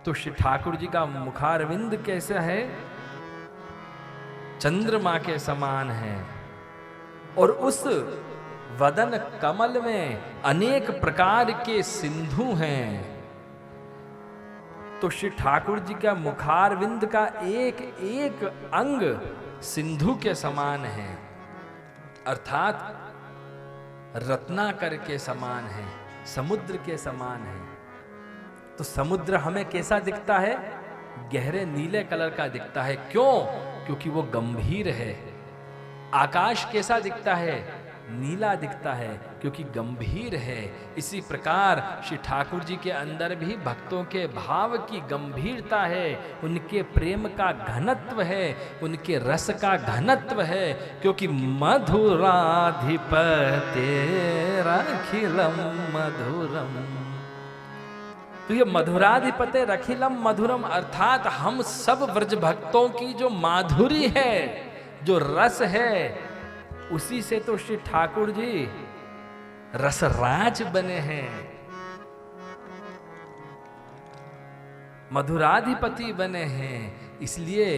तो श्री ठाकुर जी का मुखारविंद कैसा है? चंद्रमा के समान है। और उस वदन कमल में अनेक प्रकार के सिंधु हैं। तो श्री ठाकुर जी का मुखारविंद का एक एक अंग सिंधु के समान है, अर्थात रत्नाकर के समान है, समुद्र के समान है। तो समुद्र हमें कैसा दिखता है? गहरे नीले कलर का दिखता है। क्यों? क्योंकि वो गंभीर है। आकाश कैसा दिखता है? नीला दिखता है, क्योंकि गंभीर है। इसी प्रकार श्री ठाकुर जी के अंदर भी भक्तों के भाव की गंभीरता है, उनके प्रेम का घनत्व है, उनके रस का घनत्व है। क्योंकि मधुराधिपतेरखिलम मधुरम, तो ये मधुराधिपते रखिलम मधुरम अर्थात हम सब व्रज भक्तों की जो माधुरी है, जो रस है, उसी से तो श्री ठाकुर जी रसराज बने हैं, मधुराधिपति बने हैं। इसलिए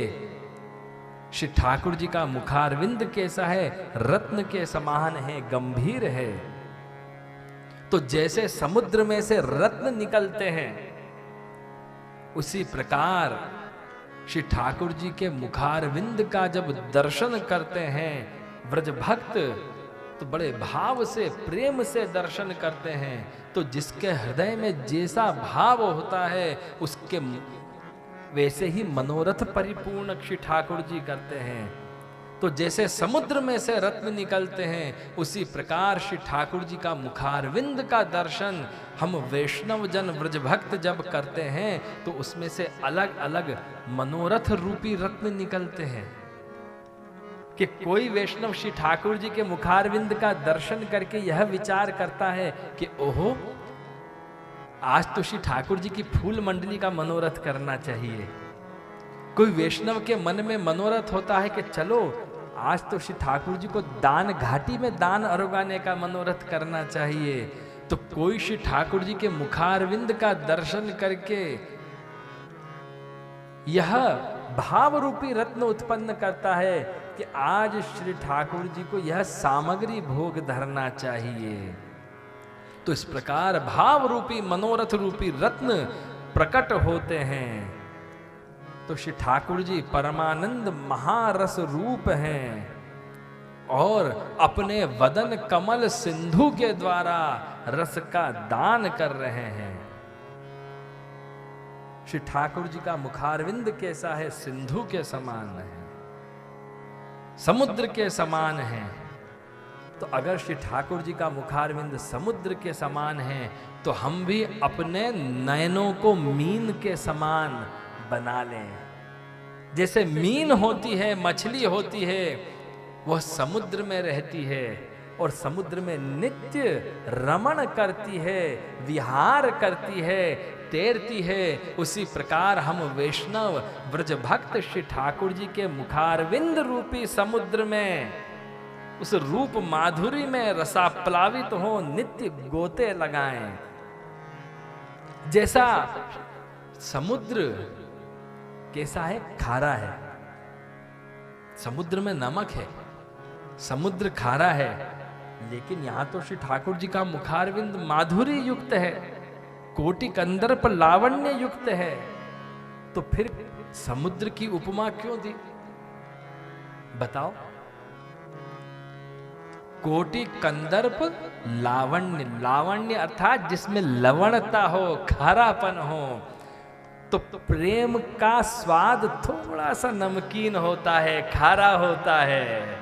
श्री ठाकुर जी का मुखारविंद कैसा है? रत्न के समान है, गंभीर है। तो जैसे समुद्र में से रत्न निकलते हैं, उसी प्रकार श्री ठाकुर जी के मुखारविंद का जब दर्शन करते हैं व्रज भक्त, तो बड़े भाव से, प्रेम से दर्शन करते हैं। तो जिसके हृदय में जैसा भाव होता है, उसके वैसे ही मनोरथ परिपूर्ण श्री ठाकुर जी करते हैं। तो जैसे समुद्र में से रत्न निकलते हैं, उसी प्रकार श्री ठाकुर जी का मुखारविंद का दर्शन हम वैष्णव जन व्रज भक्त जब करते हैं, तो उसमें से अलग अलग मनोरथ रूपी रत्न निकलते हैं। कि कोई वैष्णव श्री ठाकुर जी के मुखारविंद का दर्शन करके यह विचार करता है कि ओहो, आज तो श्री ठाकुर जी की फूल मंडली का मनोरथ करना चाहिए। कोई वैष्णव के मन में मनोरथ होता है कि चलो आज तो श्री ठाकुर जी को दान घाटी में दान अरुगाने का मनोरथ करना चाहिए। तो कोई श्री ठाकुर जी के मुखारविंद का दर्शन करके यह भाव रूपी रत्न उत्पन्न करता है कि आज श्री ठाकुर जी को यह सामग्री भोग धरना चाहिए। तो इस प्रकार भाव रूपी मनोरथ रूपी रत्न प्रकट होते हैं। तो श्री ठाकुर जी परमानंद महारस रूप हैं और अपने वदन कमल सिंधु के द्वारा रस का दान कर रहे हैं। श्री ठाकुर जी का मुखारविंद कैसा है? सिंधु के समान है, समुद्र के समान है। तो अगर श्री ठाकुर जी का मुखारविंद समुद्र के समान है, तो हम भी अपने नयनों को मीन के समान बना लें। जैसे मीन होती है, मछली होती है, वह समुद्र में रहती है और समुद्र में नित्य रमण करती है, विहार करती है, तैरती है। उसी प्रकार हम वैष्णव व्रज भक्त श्री ठाकुर जी के मुखारविंद रूपी समुद्र में, उस रूप माधुरी में रसाप्लावित हो, नित्य गोते लगाएं। जैसा समुद्र कैसा है? खारा है। समुद्र में नमक है, समुद्र खारा है, लेकिन यहां तो श्री ठाकुर जी का मुखारविंद माधुरी युक्त है, कोटि कंदर्प लावण्य युक्त है। तो फिर समुद्र की उपमा क्यों दी? बताओ। कोटि कंदर्प लावण्य, लावण्य अर्थात जिसमें लवणता हो, खारापन हो। तो प्रेम का स्वाद थोड़ा सा नमकीन होता है, खारा होता है।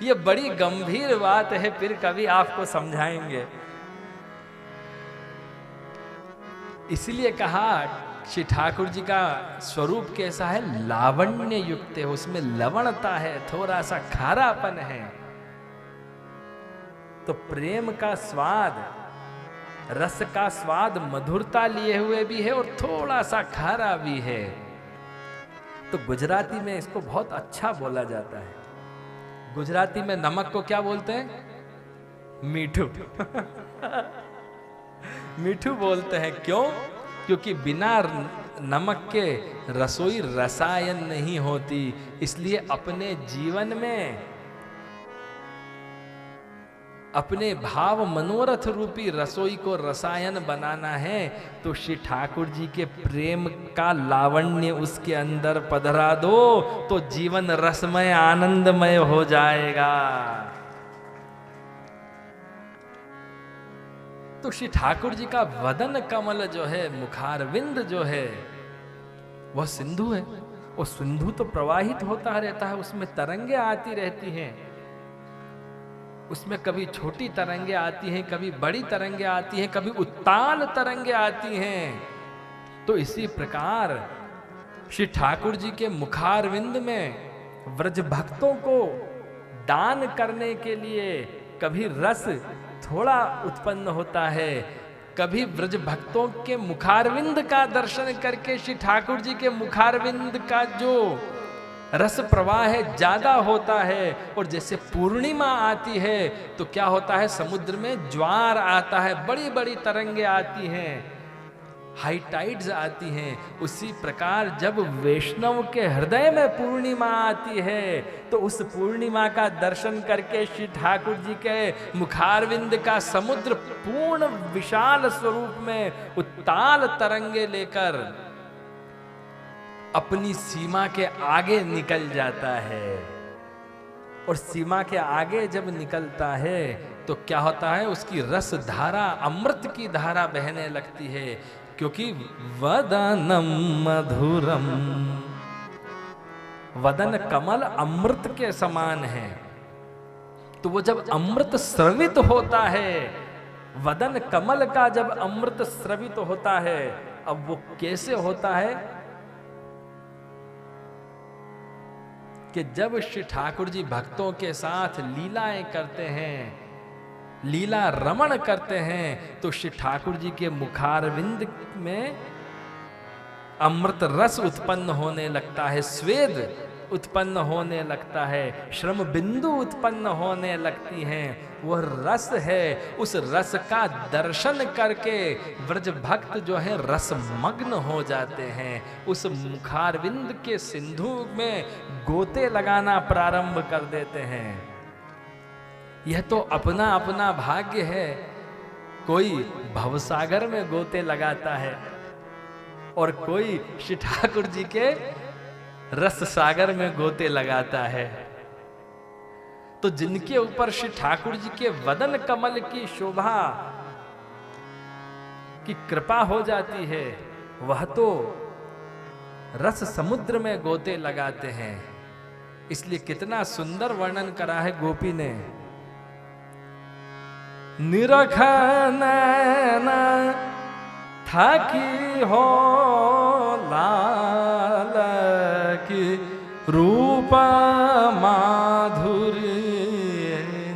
ये बड़ी गंभीर बात है, फिर कभी आपको समझाएंगे। इसलिए कहा श्री ठाकुर जी का स्वरूप कैसा है? लावण्य युक्त है, उसमें लवणता है, थोड़ा सा खारापन है। तो प्रेम का स्वाद, रस का स्वाद मधुरता लिए हुए भी है और थोड़ा सा खारा भी है। तो गुजराती में इसको बहुत अच्छा बोला जाता है। गुजराती में नमक को क्या बोलते हैं? मीठू। मीठू बोलते हैं। क्यों? क्योंकि बिना नमक के रसोई रसायन नहीं होती। इसलिए अपने जीवन में अपने भाव मनोरथ रूपी रसोई को रसायन बनाना है तो श्री ठाकुर जी के प्रेम का लावण्य उसके अंदर पधरा दो तो जीवन रसमय आनंदमय हो जाएगा। तो श्री ठाकुर जी का वदन कमल जो है, मुखारविंद जो है, वह सिंधु है। वो सिंधु तो प्रवाहित होता रहता है, उसमें तरंगे आती रहती हैं। उसमें कभी छोटी तरंगे आती हैं, कभी बड़ी तरंगे आती हैं, कभी उत्ताल तरंगे आती हैं। तो इसी प्रकार श्री ठाकुर जी के मुखारविंद में व्रज भक्तों को दान करने के लिए कभी रस थोड़ा उत्पन्न होता है, कभी व्रज भक्तों के मुखारविंद का दर्शन करके श्री ठाकुर जी के मुखारविंद का जो रस प्रवाह है ज्यादा होता है। और जैसे पूर्णिमा आती है तो क्या होता है, समुद्र में ज्वार आता है, बड़ी बड़ी तरंगे आती हैं, हाई टाइड्स आती हैं। उसी प्रकार जब वैष्णव के हृदय में पूर्णिमा आती है तो उस पूर्णिमा का दर्शन करके श्री ठाकुर जी के मुखारविंद का समुद्र पूर्ण विशाल स्वरूप में उत्ताल तरंगे लेकर अपनी सीमा के आगे निकल जाता है। और सीमा के आगे जब निकलता है तो क्या होता है, उसकी रस धारा, अमृत की धारा बहने लगती है। क्योंकि वदनम मधुरम, वदन कमल अमृत के समान है। तो वो जब अमृत स्रवित होता है, वदन कमल का जब अमृत स्रवित होता है, अब वो कैसे होता है कि जब श्री ठाकुर जी भक्तों के साथ लीलाएं करते हैं, लीला रमण करते हैं, तो श्री ठाकुर जी के मुखारविंद में अमृत रस उत्पन्न होने लगता है, स्वेद उत्पन्न होने लगता है, श्रम बिंदु उत्पन्न होने लगती हैं। वह रस है, उस रस का दर्शन करके व्रज भक्त जो है रसमग्न हो जाते हैं। उस मुखारविंद के सिंधु में गोते लगाना प्रारंभ कर देते हैं। यह तो अपना अपना भाग्य है। कोई भवसागर में गोते लगाता है और कोई श्री ठाकुर जी के रस सागर में गोते लगाता है। तो जिनके ऊपर श्री ठाकुर जी के वदन कमल की शोभा की कृपा हो जाती है, वह तो रस समुद्र में गोते लगाते हैं। इसलिए कितना सुंदर वर्णन करा है गोपी ने, निरखन थाकी हो लाल की रूप माधुरी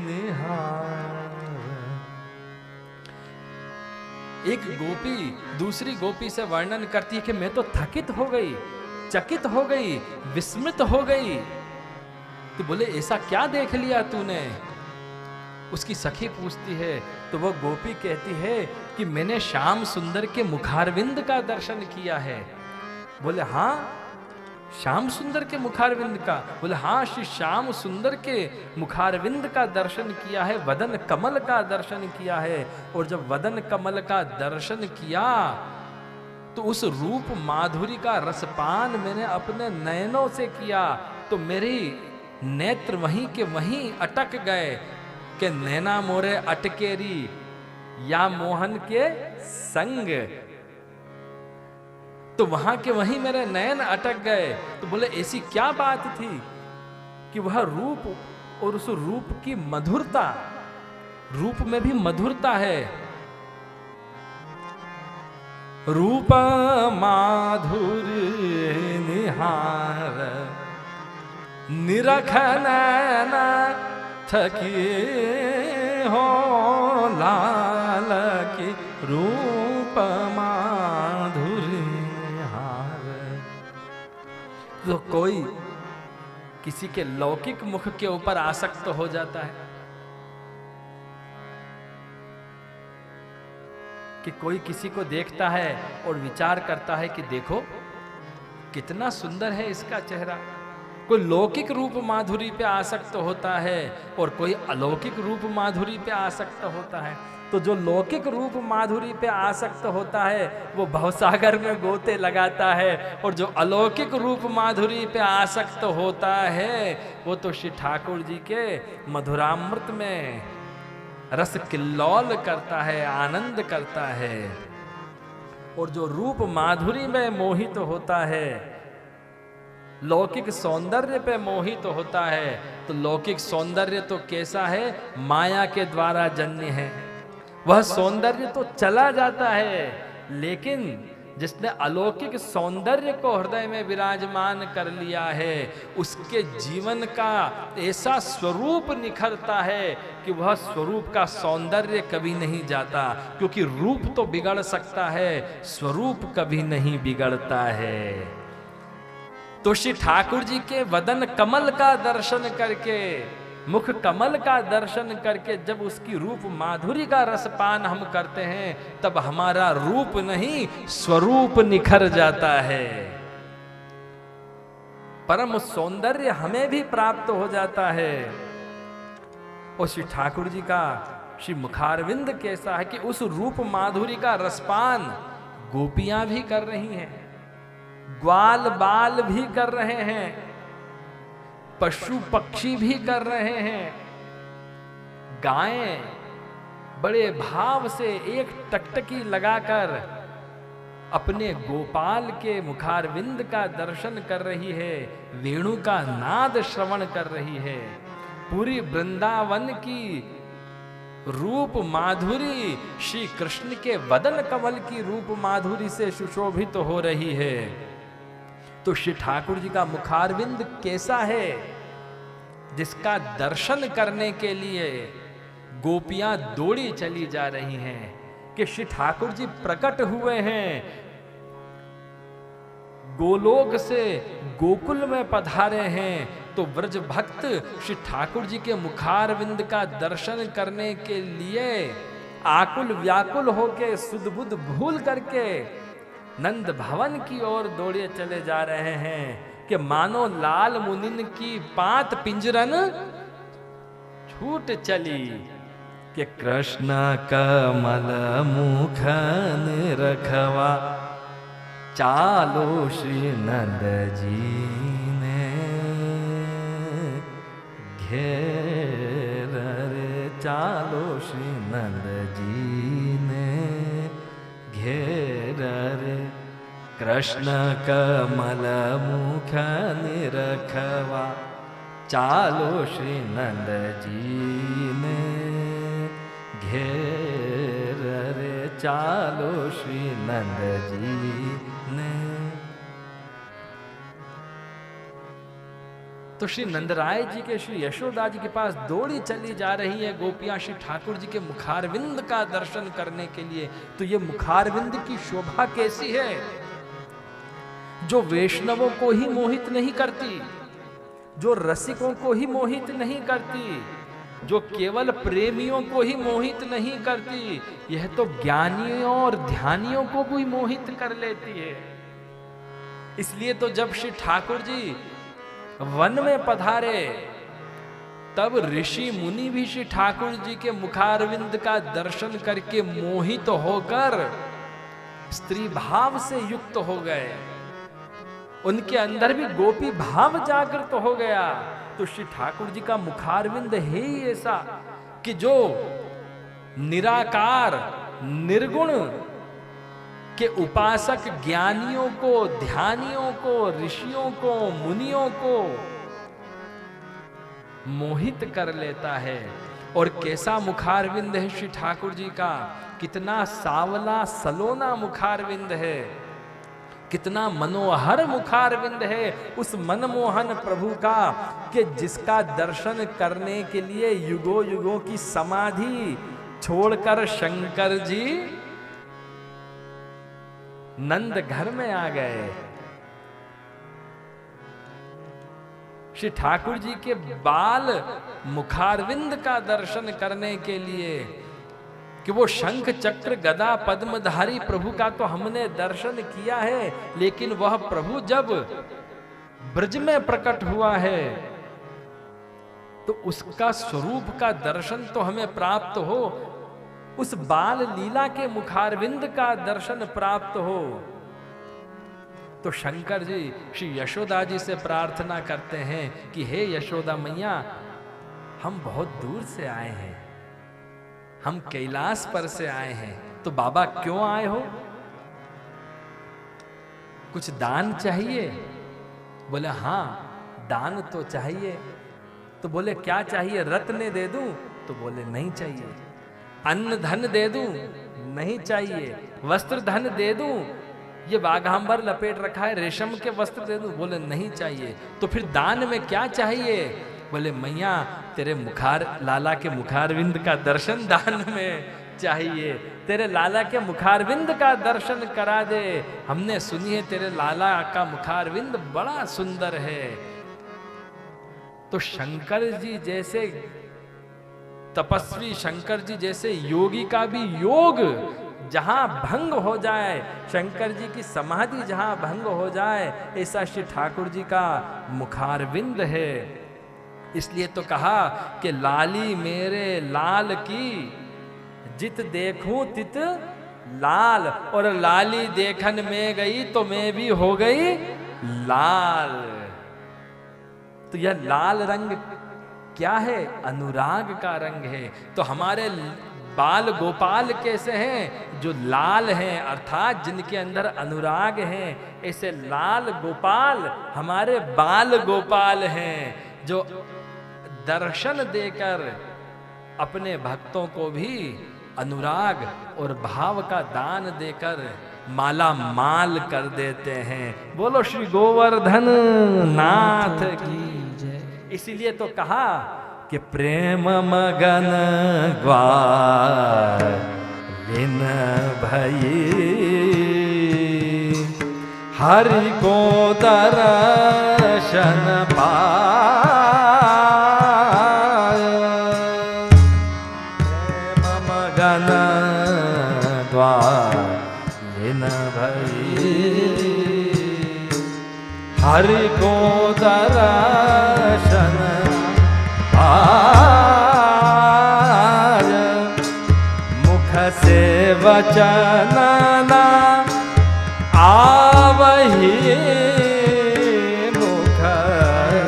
निहार। एक गोपी दूसरी गोपी से वर्णन करती है कि मैं तो थकित हो गई, चकित हो गई, विस्मित हो गई। तो बोले ऐसा क्या देख लिया तूने? उसकी सखी पूछती है तो वह गोपी कहती है कि मैंने श्याम सुंदर के मुखारविंद का दर्शन किया है। बोले हाँ, श्याम सुंदर के मुखारविंद का? बोले हाँ, श्री श्याम सुंदर के मुखारविंद का दर्शन किया है, वदन कमल का दर्शन किया है। और जब वदन कमल का दर्शन किया तो उस रूप माधुरी का रसपान मैंने अपने नयनों से किया तो मेरी नेत्र वहीं के वहीं अटक गए कि नैना मोरे अटकेरी या मोहन के संग। तो वहां के वहीं मेरे नयन अटक गए। तो बोले ऐसी क्या बात थी कि वह रूप और उस रूप की मधुरता, रूप में भी मधुरता है। रूप माधुरी निहार निरखन थकी हो लाल की रूप माधुरी हार। तो कोई किसी के लौकिक मुख के ऊपर आसक्त हो जाता है, कि कोई किसी को देखता है और विचार करता है कि देखो कितना सुंदर है इसका चेहरा। कोई लौकिक रूप माधुरी पे आसक्त होता है और कोई अलौकिक रूप माधुरी पे आसक्त होता है। तो जो लौकिक रूप माधुरी पे आसक्त होता है वो भवसागर में गोते लगाता है, और जो अलौकिक रूप माधुरी पे आसक्त होता है वो तो श्री ठाकुर जी के मधुरामृत में रस किल्लौल करता है, आनंद करता है। और जो रूप माधुरी में मोहित होता है, लौकिक सौंदर्य पे मोहित होता है, तो लौकिक सौंदर्य तो कैसा है, माया के द्वारा जन्य है, वह सौंदर्य तो चला जाता है। लेकिन जिसने अलौकिक सौंदर्य को हृदय में विराजमान कर लिया है, उसके जीवन का ऐसा स्वरूप निखरता है कि वह स्वरूप का सौंदर्य कभी नहीं जाता, क्योंकि रूप तो बिगड़ सकता है, स्वरूप कभी नहीं बिगड़ता है। तो श्री ठाकुर जी के वदन कमल का दर्शन करके, मुख कमल का दर्शन करके जब उसकी रूप माधुरी का रसपान हम करते हैं, तब हमारा रूप नहीं स्वरूप निखर जाता है, परम सौंदर्य हमें भी प्राप्त हो जाता है। और श्री ठाकुर जी का श्री मुखारविंद कैसा है कि उस रूप माधुरी का रसपान गोपियां भी कर रही हैं, ग्वाल बाल भी कर रहे हैं, पशु पक्षी भी कर रहे हैं, गायें बड़े भाव से एक टकटकी लगाकर अपने गोपाल के मुखारविंद का दर्शन कर रही है, वेणु का नाद श्रवण कर रही है। पूरी वृंदावन की रूप माधुरी श्री कृष्ण के वदन कमल की रूप माधुरी से सुशोभित हो रही है। तो श्री ठाकुर जी का मुखारविंद कैसा है, जिसका दर्शन करने के लिए गोपियां दौड़ी चली जा रही हैं कि श्री ठाकुर जी प्रकट हुए हैं, गोलोक से गोकुल में पधारे हैं। तो ब्रज भक्त श्री ठाकुर जी के मुखारविंद का दर्शन करने के लिए आकुल व्याकुल होके सुध बुध भूल करके नंद भवन की ओर दौड़े चले जा रहे हैं कि मानो लाल मुनिन की पात पिंजरन छूट चली कि कृष्ण कमल मुखन रखवा चालो श्री नंद जी ने घेर रे, चालो श्री नंद जी ने घेर रे, कृष्ण कमल मुखन रखवा चालो श्री नंद जी ने घेर रे, चालो श्री नंद जी ने। तो श्री नंदराय जी के श्री यशोदा जी के पास दौड़ी चली जा रही है गोपियां श्री ठाकुर जी के मुखारविंद का दर्शन करने के लिए। तो ये मुखारविंद की शोभा कैसी है, जो वैष्णवों को ही मोहित नहीं करती, जो रसिकों को ही मोहित नहीं करती, जो केवल प्रेमियों को ही मोहित नहीं करती, यह तो ज्ञानियों और ध्यानियों को भी मोहित कर लेती है। इसलिए तो जब श्री ठाकुर जी वन में पधारे, तब ऋषि मुनि भी श्री ठाकुर जी के मुखारविंद का दर्शन करके मोहित होकर स्त्री भाव से युक्त हो गए, उनके अंदर भी गोपी भाव जागृत हो गया। तो श्री ठाकुर जी का मुखारविंद है ही ऐसा कि जो निराकार निर्गुण के उपासक ज्ञानियों को, ध्यानियों को, ऋषियों को, मुनियों को मोहित कर लेता है। और कैसा मुखारविंद है श्री ठाकुर जी का, कितना सावला सलोना मुखारविंद है, कितना मनोहर मुखारविंद है उस मनमोहन प्रभु का, कि जिसका दर्शन करने के लिए युगों युगों की समाधि छोड़कर शंकर जी नंद घर में आ गए। श्री ठाकुर जी के बाल मुखारविंद का दर्शन करने के लिए कि वो शंख चक्र गदा पद्मधारी प्रभु का तो हमने दर्शन किया है, लेकिन वह प्रभु जब ब्रज में प्रकट हुआ है तो उसका स्वरूप का दर्शन तो हमें प्राप्त हो, उस बाल लीला के मुखारविंद का दर्शन प्राप्त हो। तो शंकर जी श्री यशोदा जी से प्रार्थना करते हैं कि हे यशोदा मैया, हम बहुत दूर से आए हैं, हम कैलाश पर से आए हैं, तो बाबा क्यों आए हो? कुछ दान चाहिए? बोले हाँ दान तो चाहिए। तो बोले क्या चाहिए? रत्न दे दूं? तो बोले नहीं चाहिए। अन्न धन दे दूं? नहीं चाहिए। वस्त्र धन दे दूं? ये बाघांबर लपेट रखा है, रेशम के वस्त्र दे दूं? बोले नहीं चाहिए। तो फिर दान में क्या चाहिए? बोले मैया तेरे लाला के मुखारविंद का दर्शन दान में चाहिए, तेरे लाला के मुखारविंद का दर्शन करा दे। हमने सुनी है तेरे लाला का मुखारविंद बड़ा सुंदर है। तो शंकर जी जैसे तपस्वी, शंकर जी जैसे योगी का भी योग जहां भंग हो जाए, शंकर जी की समाधि जहां भंग हो जाए, ऐसा श्री ठाकुर जी का मुखारविंद है। इसलिए तो कहा कि लाली मेरे लाल की जित देखूं तित लाल, और लाली देखन में गई तो मैं भी हो गई लाल। तो यह लाल रंग क्या है? अनुराग का रंग है। तो हमारे बाल गोपाल कैसे हैं? जो लाल हैं, अर्थात जिनके अंदर अनुराग हैं, ऐसे लाल गोपाल हमारे बाल गोपाल हैं, जो दर्शन देकर अपने भक्तों को भी अनुराग और भाव का दान देकर माला माल कर देते हैं। बोलो श्री गोवर्धन नाथ की जय। इसीलिए तो कहा कि प्रेम मगन ग्वाल बिन भई, हरि को दर्शन पाय। प्रेम मगन ग्वाल बिन भई, हरि को दर्शन मुख से वचन ना आवहि, मुख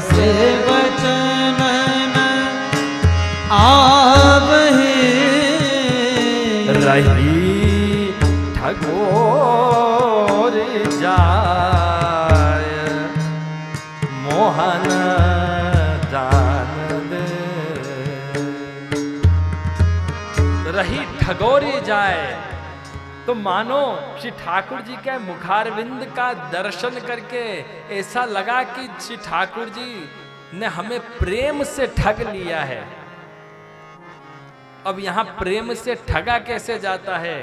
से वचन ना आवहि, रही ठगोर जाय मोहन रही ठगोरी जाए। तो मानो श्री ठाकुर जी के मुखारविंद का दर्शन करके ऐसा लगा कि श्री ठाकुर जी ने हमें प्रेम से ठग लिया है। अब यहां प्रेम से ठगा कैसे जाता है?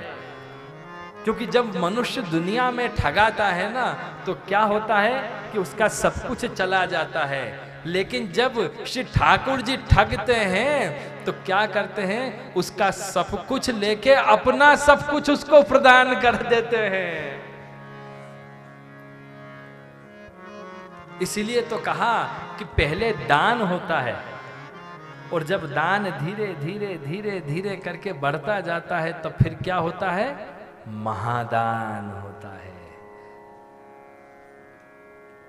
क्योंकि जब मनुष्य दुनिया में ठगाता है ना, तो क्या होता है कि उसका सब कुछ चला जाता है। लेकिन जब श्री ठाकुर जी ठगते हैं तो क्या करते हैं? उसका सब कुछ लेके अपना सब कुछ उसको प्रदान कर देते हैं। इसीलिए तो कहा कि पहले दान होता है, और जब दान धीरे धीरे धीरे धीरे करके बढ़ता जाता है तो फिर क्या होता है? महादान होता है।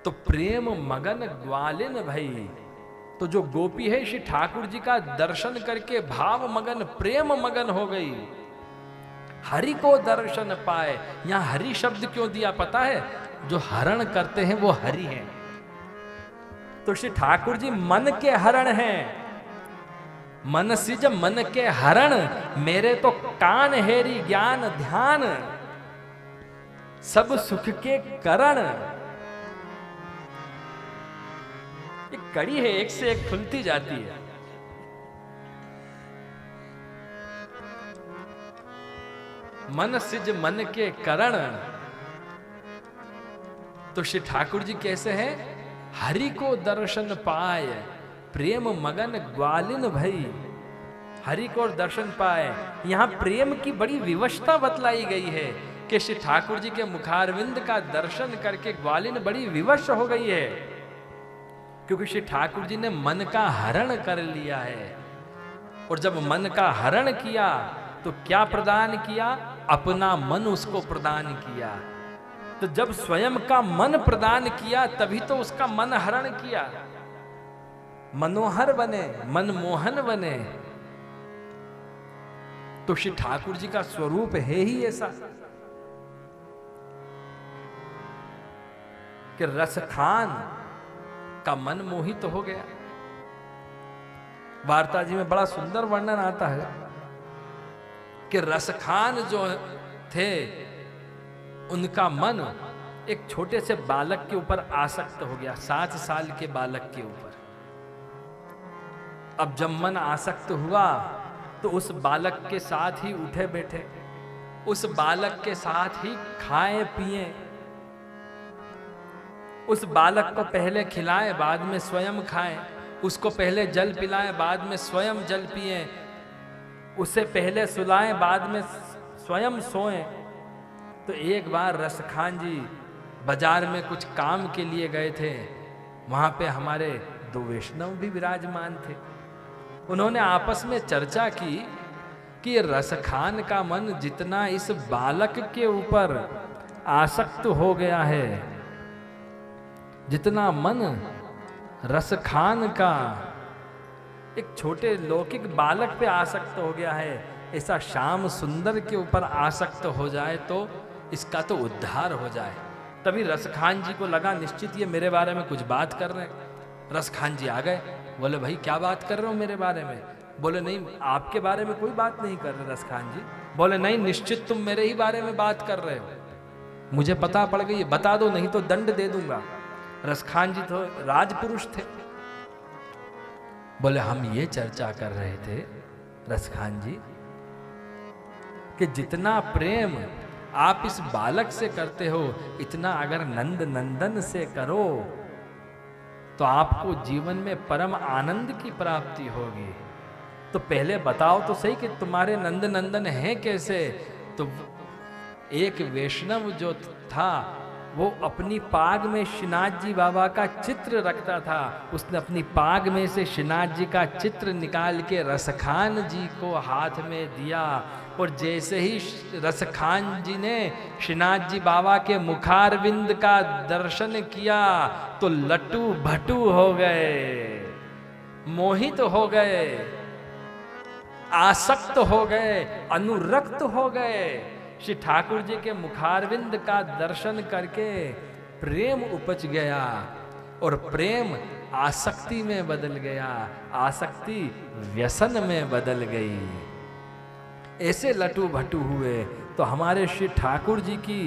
तो प्रेम मगन ग्वालिन भई, तो जो गोपी है श्री ठाकुर जी का दर्शन करके भाव मगन, प्रेम मगन हो गई, हरि को दर्शन पाए। यहां हरि शब्द क्यों दिया पता है? जो हरण करते हैं वो हरि हैं। तो श्री ठाकुर जी मन के हरण हैं। मन सिज मन के हरण, मेरे तो कान हेरी ज्ञान ध्यान, सब सुख के करण। एक कड़ी है, एक से एक खुलती जाती है। मन सिज मन के करण। तो श्री ठाकुर जी कैसे हैं? हरि को दर्शन पाए, प्रेम मगन ग्वालिन भई। हरि को दर्शन पाए। यहाँ प्रेम की बड़ी विवशता बतलाई गई है कि श्री ठाकुर जी के मुखारविंद का दर्शन करके ग्वालिन बड़ी विवश हो गई है, क्योंकि श्री ठाकुर जी ने मन का हरण कर लिया है। और जब मन का हरण किया तो क्या प्रदान किया? अपना मन उसको प्रदान किया। तो जब स्वयं का मन प्रदान किया तभी तो उसका मन हरण किया। मनोहर बने, मनमोहन बने। तो श्री ठाकुर जी का स्वरूप है ही ऐसा कि रसखान का मन मोहित हो गया। वार्ता जी में बड़ा सुंदर वर्णन आता है कि रसखान जो थे उनका मन एक छोटे से बालक के ऊपर आसक्त हो गया, 7 साल के बालक के ऊपर। अब जब मन आसक्त हुआ तो उस बालक के साथ ही उठे बैठे, उस बालक के साथ ही खाए पिए, उस बालक को पहले खिलाएं बाद में स्वयं खाएं, उसको पहले जल पिलाएं बाद में स्वयं जल पिए, उसे पहले सुलाएं बाद में स्वयं सोएं। तो एक बार रसखान जी बाजार में कुछ काम के लिए गए थे, वहां पे हमारे 2 वैष्णव भी विराजमान थे। उन्होंने आपस में चर्चा की कि रसखान का मन जितना इस बालक के ऊपर आसक्त हो गया है, जितना मन रसखान का एक छोटे लौकिक बालक पे आसक्त हो गया है, ऐसा श्याम सुंदर के ऊपर आसक्त हो जाए तो इसका तो उद्धार हो जाए। तभी रसखान जी को लगा निश्चित ये मेरे बारे में कुछ बात कर रहे हैं। रसखान जी आ गए, बोले भाई क्या बात कर रहे हो मेरे बारे में? बोले नहीं, आपके बारे में कोई बात नहीं कर रहे रसखान जी। बोले नहीं, निश्चित तुम मेरे ही बारे में बात कर रहे हो, मुझे पता पड़ गई, बता दो नहीं तो दंड दे दूंगा। रसखान जी तो राजपुरुष थे। बोले हम ये चर्चा कर रहे थे रसखान जी कि जितना प्रेम आप इस बालक से करते हो, इतना अगर नंद नंदन से करो तो आपको जीवन में परम आनंद की प्राप्ति होगी। तो पहले बताओ तो सही कि तुम्हारे नंद नंदन हैं कैसे? तो एक वैष्णव जो था वो अपनी पाग में श्रीनाथ जी बाबा का चित्र रखता था। उसने अपनी पाग में से श्रीनाथ जी का चित्र निकाल के रसखान जी को हाथ में दिया, और जैसे ही रसखान जी ने श्रीनाथ जी बाबा के मुखारविंद का दर्शन किया तो लट्टू भट्टू हो गए, मोहित हो गए, आसक्त हो गए, अनुरक्त हो गए। श्री ठाकुर जी के मुखारविंद का दर्शन करके प्रेम उपज गया, और प्रेम आसक्ति में बदल गया, आसक्ति व्यसन में बदल गई। ऐसे लटू भटू हुए। तो हमारे श्री ठाकुर जी की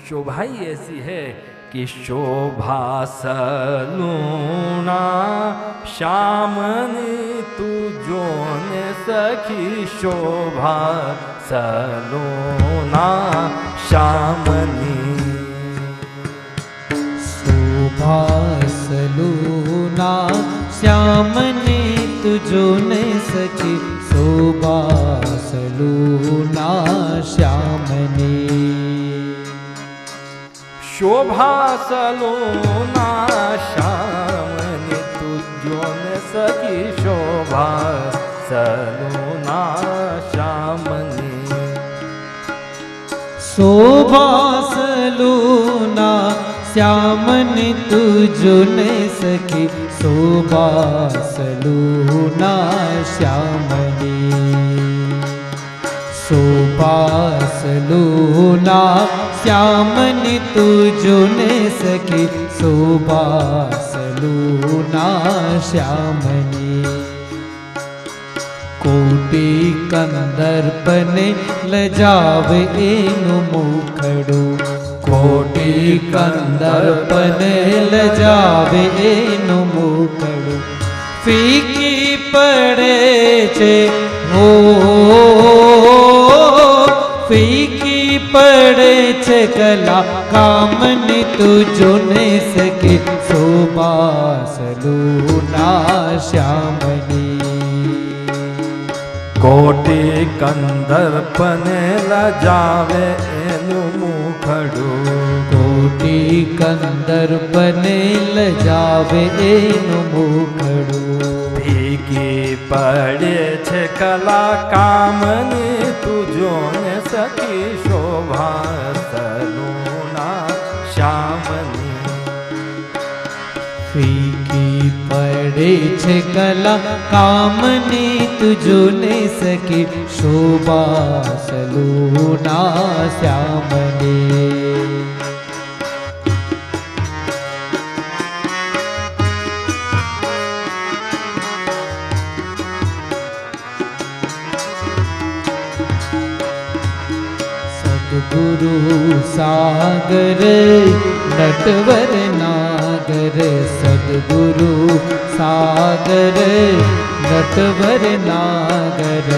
शोभा ही ऐसी है कि शोभा सलूना श्यामनी तू जोन सखी, शोभा सलूना श्यामनी, शोभा सलूना श्यामनी तू जोन सखी, शोभा सलूना श्यामनी, शोभा सलूना श्यामनी तू जोन सखी, शोभा सलूना श्यामनी, शोभा सलूना श्यामनी तू जोन सखी, शोभा सलूना श्यामनी, शोभा सलूना श्यामनी तू जोन सखी, शोभा सलूना श्यामनी, कोटि कंदर्पने लजावे एनु मुखड़ो, कोटि कंदर्पने लजावे एनु मुखड़ो, फीकी पड़े छे हो, फीकी पड़े छे कला कामनी तू जोन सके, शोभा सलूना श्यामनी, કોટી કંદર્પને લજાવે એનું મુખડું, કોટી કંદર્પને લજાવે એનું મુખડું. ફીકી પડે છે કલા કામની, તું જોને સખી શોભા સલુના શ્યામની. ફીકી પડે છે કલા કામની, તુજો ને સખી શોભા સલુના શ્યામને. સદગુરુ સાગર નટવર નાગર, સદગુરુ સાગર નટવર નાગર.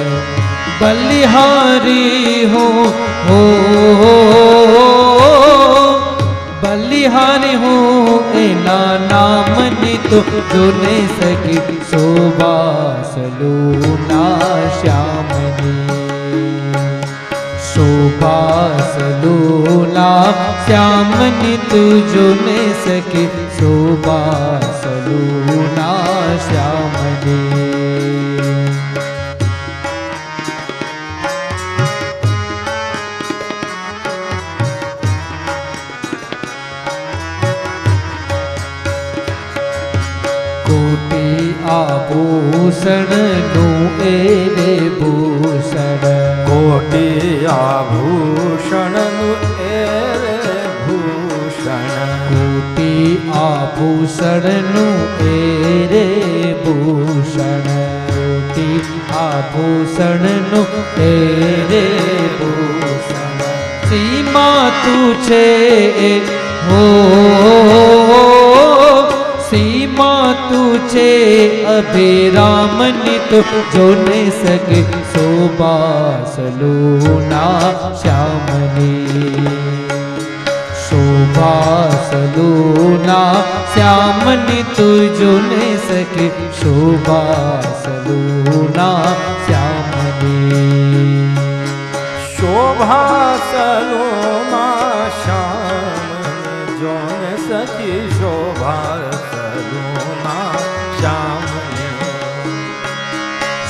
બલિહારી હો બલિહારી હું એના નામની તો જોને સકી શોભા સલુના શ્યામની. શોભા સલુના શ્યામની તુજો ને સખી શોભા સલુના શ્યામની. કોટી આભૂષણનું એ રે ભૂષણ, કોટી આભૂષણનું એ રે ભૂષણ, કોટી આભૂષણનું એ રે ભૂષણ. કોટી આભૂષણનું એ રે ભૂષણ. સીમા તું છે હો, સીમા તું છે અભિરામની તો જોને સકે શોભા સલુના શ્યામની. શોભા સલુના શ્યામની તુજો ને સકે શોભા સલુના શ્યામની. શોભા સલુના શ્યામની, જોને સખી શોભા સલુના શ્યામની.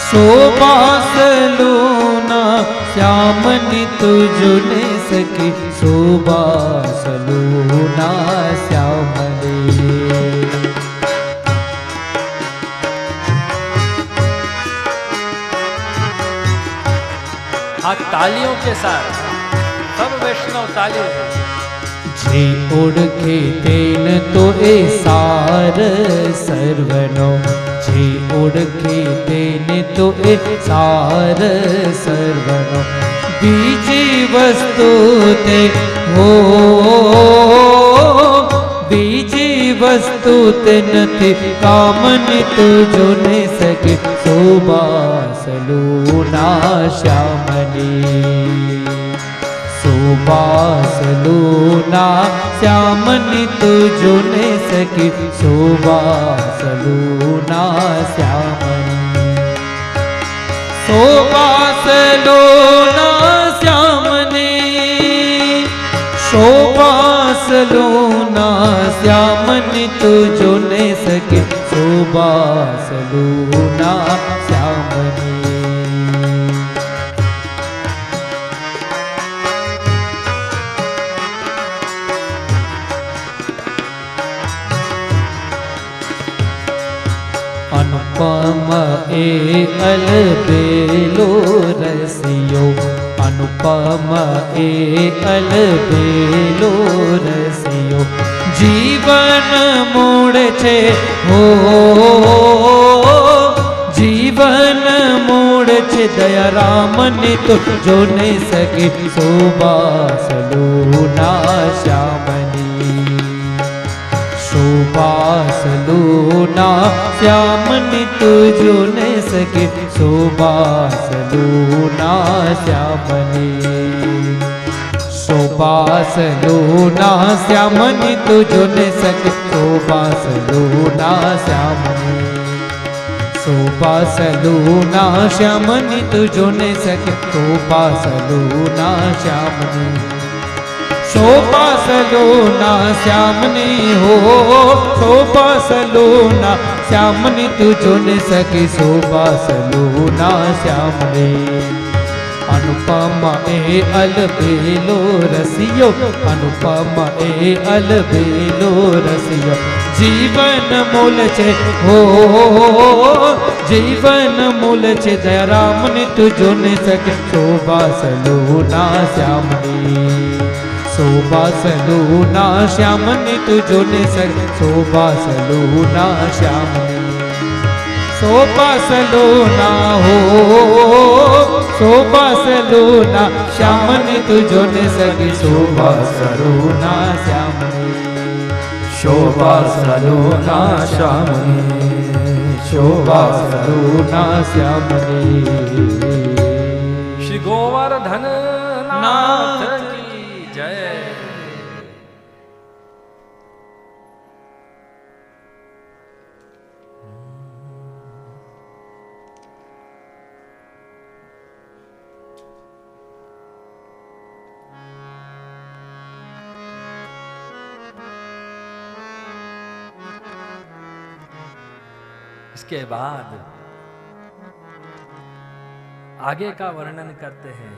શોભા સલુના શ્યામની તુજો ને સખી શોભા સલુના શ્યામની. हाँ तालियों के साथ सब वैष्णव तालियों से. જે ઓળખે તેન તો એ સાર સર્વનો, જે ઓળખે તેને તો એ સાર સર્વનો. બીજી વસ્તુ તે હો, બીજી વસ્તુ તે નથી કામની તુજો ને સકે શોભા સલુના શ્યામની. શોભા સલુના શ્યામની તુજો ને સકી શોભા સલુના શ્યામની. શોભા સલુના શ્યામની, શોભા સલુના શ્યામની તુજો ને સકી શોભા સલુના શ્યામની. अनुपम ए अलबेलो रसियो, अनुपम ए अलबेलो रसियो. जीवन मोड़ छे हो, जीवन मोड़ छे दया रामनी तो जो ने सके शोभा सलूना श्यामनी. शोभा सलूना श्यामनी तुझो ने सके शोभा सलूना श्यामनी. शोभा सलूना श्यामनी तुझो ने सके शोभा सलूना श्यामनी. शोभा सलूना श्यामनी तुझो ने सके शोभा सलूना श्यामनी शोभा सलूना श्यामनी हो शोभा सलूना श्यामनी तुझो ने सके शोभा सलूना श्यामनी अनुपमा ए अलबेलो रसियो अनुपमा ए अलबेलो रसियो जीवन मूल छे हो जीवन मूल छे दयारामनी तुझो ने सके शोभा सलूना श्यामनी शोभा सलूना श्यामनी तुझो ने सके शोभा सलूना श्यामनी शोभा सलूना हो शोभा सलूना श्यामनी तुझो ने सके शोभा सलूना श्यामनी शोभा सलूना श्यामनी शोभा सलूना श्यामनी। श्री गोवर्धन नाथ की जय। इसके बाद आगे का वर्णन करते हैं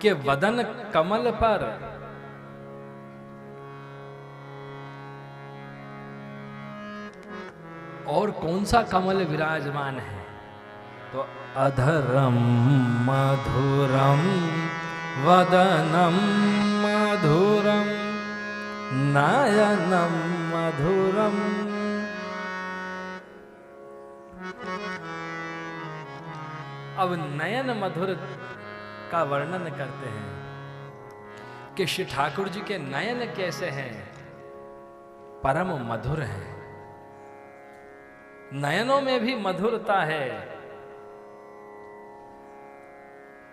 कि वदन कमल पर और कौन सा कमल विराजमान है, तो अधरम मधुरम वदनम मधुरम नयनम मधुरम। अब नयन मधुर का वर्णन करते हैं कि श्री ठाकुर जी के नयन कैसे हैं, परम मधुर हैं। नयनों में भी मधुरता है,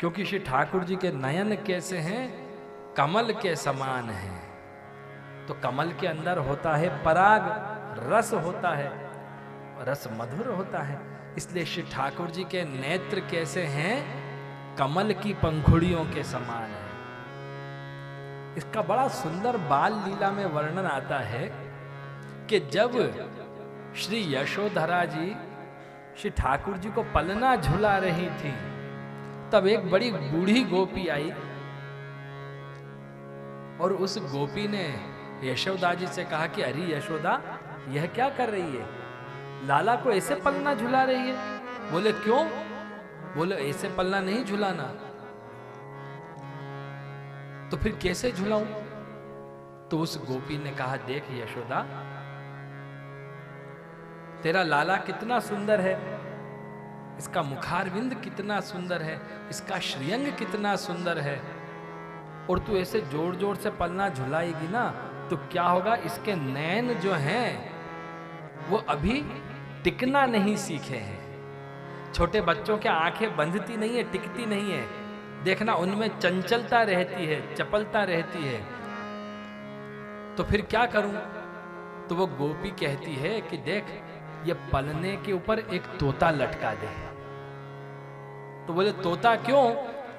क्योंकि श्री ठाकुर जी के नयन कैसे हैं, कमल के समान हैं। तो कमल के अंदर होता है पराग, रस होता है, रस मधुर होता है। इसलिए श्री ठाकुर जी के नेत्र कैसे हैं, कमल की पंखुड़ियों के समान है। इसका बड़ा सुंदर बाल लीला में वर्णन आता है कि जब श्री यशोधरा जी श्री ठाकुर जी को पलना झुला रही थी, तब एक बड़ी बूढ़ी गोपी आई और उस गोपी ने यशोदा जी से कहा कि अरे यशोदा, यह क्या कर रही है, लाला को ऐसे पलना झुला रही है। बोले क्यों? बोले ऐसे पलना नहीं झुलाना। तो फिर कैसे झुलाऊं? तो उस गोपी ने कहा, देख यशोदा, तेरा लाला कितना सुंदर है, इसका मुखारविंद कितना सुंदर है, इसका श्रीअंग कितना सुंदर है, और तू ऐसे जोर जोर से पलना झुलाएगी ना तो क्या होगा, इसके नैन जो हैं वो अभी टिकना नहीं सीखे हैं। छोटे बच्चों के आंखें बंधती नहीं है, टिकती नहीं है, देखना उनमें चंचलता रहती है, चपलता रहती है। तो फिर क्या करूं? तो वो गोपी कहती है कि देख, ये पलने के ऊपर एक तोता लटका दे। तो बोले तोता क्यों?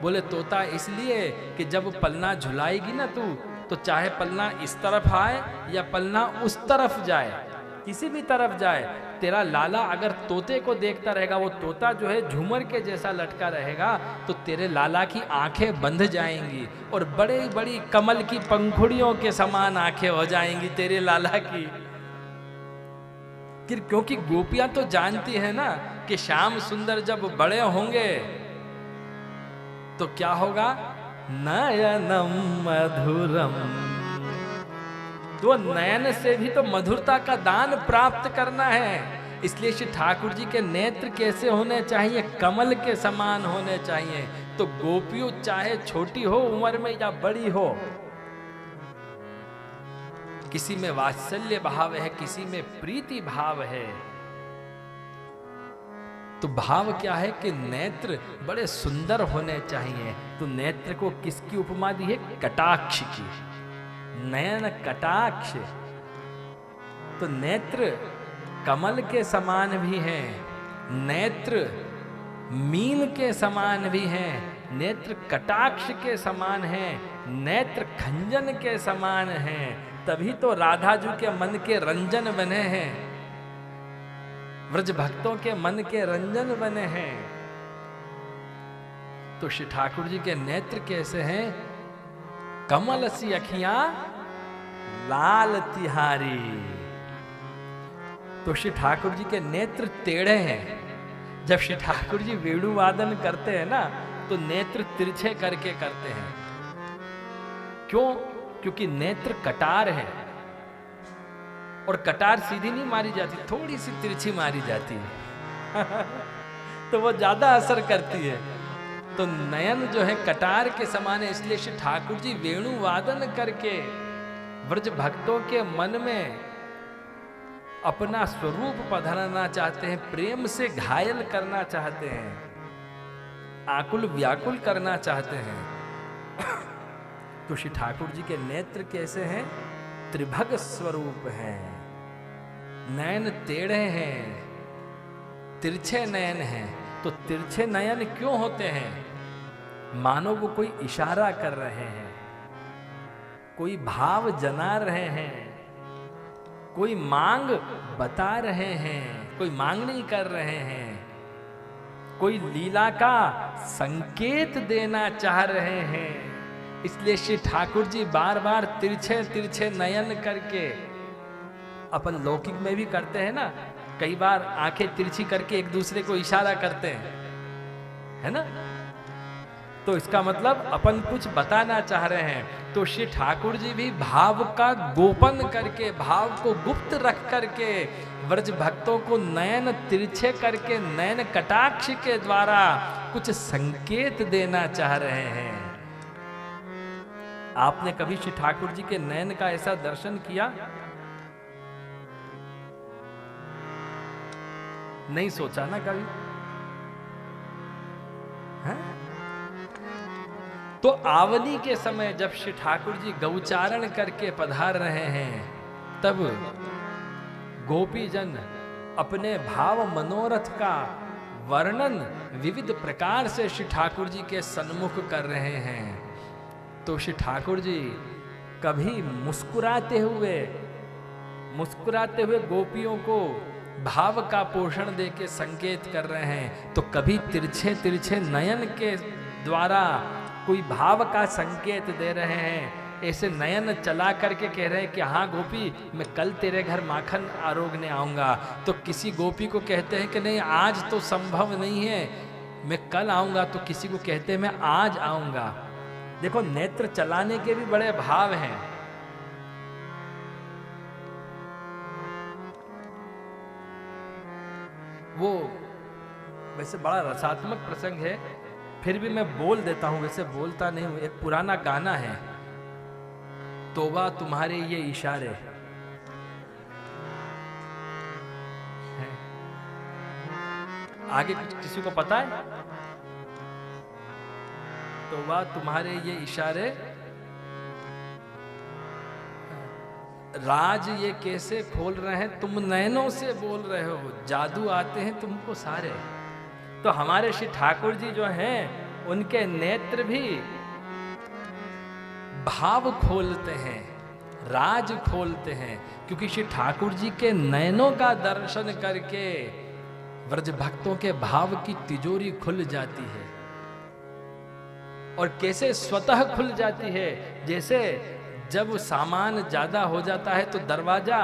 बोले तोता इसलिए कि जब पलना झुलाएगी ना तू, तो चाहे पलना इस तरफ आए या पलना उस तरफ जाए, किसी भी तरफ जाए, तेरा लाला अगर तोते को देखता रहेगा, वो तोता जो है झूमर के जैसा लटका रहेगा, तो तेरे लाला की आंखें बंध जाएंगी और बड़ी बड़ी कमल की पंखुड़ियों के समान आंखें हो जाएंगी तेरे लाला की। क्योंकि गोपियां तो जानती है ना कि श्याम सुंदर जब बड़े होंगे तो क्या होगा, नयनम मधुरम। तो नयन से भी तो मधुरता का दान प्राप्त करना है। इसलिए श्री ठाकुर जी के नेत्र कैसे होने चाहिए, कमल के समान होने चाहिए। तो गोपियों चाहे छोटी हो उम्र में या बड़ी हो, किसी में वात्सल्य भाव है, किसी में प्रीति भाव है। तो भाव क्या है कि नेत्र बड़े सुंदर होने चाहिए। तो नेत्र को किसकी उपमा दी है? कटाक्ष की, नयन कटाक्ष। तो नेत्र कमल के समान भी हैं, नेत्र मीन के समान भी हैं, नेत्र कटाक्ष के समान हैं, नेत्र खंजन के समान हैं। तभी तो राधा जी के मन के रंजन बने हैं, व्रज भक्तों के मन के रंजन बने हैं। तो श्री ठाकुर जी के नेत्र कैसे हैं? कमल सी अखियां लाल तिहारी। तो श्री ठाकुर जी के नेत्र टेढ़े हैं। जब श्री ठाकुर जी वेणु वादन करते हैं ना, तो नेत्र तिरछे करके करते हैं। क्यों? क्योंकि नेत्र कटार है, और कटार सीधी नहीं मारी जाती, थोड़ी सी तिरछी मारी जाती है तो वो ज्यादा असर करती है। तो नयन जो है कटार के समान है, इसलिए श्री ठाकुर जी वेणु वादन करके व्रज भक्तों के मन में अपना स्वरूप पधराना चाहते हैं, प्रेम से घायल करना चाहते हैं, आकुल व्याकुल करना चाहते हैं। तो श्री ठाकुर जी के नेत्र कैसे हैं? त्रिभग स्वरूप हैं, नयन टेढ़े हैं, तिरछे नयन हैं। तो तिरछे नयन क्यों होते हैं? मानो वो कोई इशारा कर रहे हैं, कोई भाव जना रहे हैं, कोई मांग बता रहे हैं, कोई मांग नहीं कर रहे हैं, कोई लीला का संकेत देना चाह रहे हैं। इसलिए श्री ठाकुर जी बार बार तिरछे तिरछे नयन करके, अपन लौकिक में भी करते हैं ना, कई बार आंखें तिरछी करके एक दूसरे को इशारा करते हैं, है ना। तो इसका मतलब अपन कुछ बताना चाह रहे हैं। तो श्री ठाकुर जी भी भाव का गोपन करके, भाव को गुप्त रख करके, व्रज भक्तों को नयन तिरछे करके, नयन कटाक्ष के द्वारा कुछ संकेत देना चाह रहे हैं। आपने कभी श्री ठाकुर जी के नयन का ऐसा दर्शन किया? नहीं सोचा ना कभी, है? तो आवनी के समय जब श्री ठाकुर जी गौचारण करके पधार रहे हैं, तब गोपीजन अपने भाव मनोरथ का वर्णन विविध प्रकार से श्री ठाकुर जी के सन्मुख कर रहे हैं। तो श्री ठाकुर जी कभी मुस्कुराते हुए गोपियों को भाव का पोषण दे के संकेत कर रहे हैं, तो कभी तिरछे तिरछे नयन के द्वारा कोई भाव का संकेत दे रहे हैं। ऐसे नयन चला करके कह रहे हैं कि हाँ गोपी, मैं कल तेरे घर माखन आरोगने आऊँगा। तो किसी गोपी को कहते हैं कि नहीं आज तो संभव नहीं है, मैं कल आऊँगा। तो किसी को कहते हैं मैं आज आऊँगा। देखो नेत्र चलाने के भी बड़े भाव हैं। वो वैसे बड़ा रसात्मक प्रसंग है, फिर भी मैं बोल देता हूं, वैसे बोलता नहीं हूं। एक पुराना गाना है, तौबा तुम्हारे ये इशारे है। आगे किसी को पता है? तौबा तुम्हारे ये इशारे, राज ये कैसे खोल रहे हैं, तुम नयनों से बोल रहे हो, जादू आते हैं तुमको सारे। तो हमारे श्री ठाकुर जी जो हैं, उनके नेत्र भी भाव खोलते हैं, राज खोलते हैं, क्योंकि श्री ठाकुर जी के नयनों का दर्शन करके व्रज भक्तों के भाव की तिजोरी खुल जाती है। और कैसे स्वतः खुल जाती है, जैसे जब सामान ज्यादा हो जाता है तो दरवाजा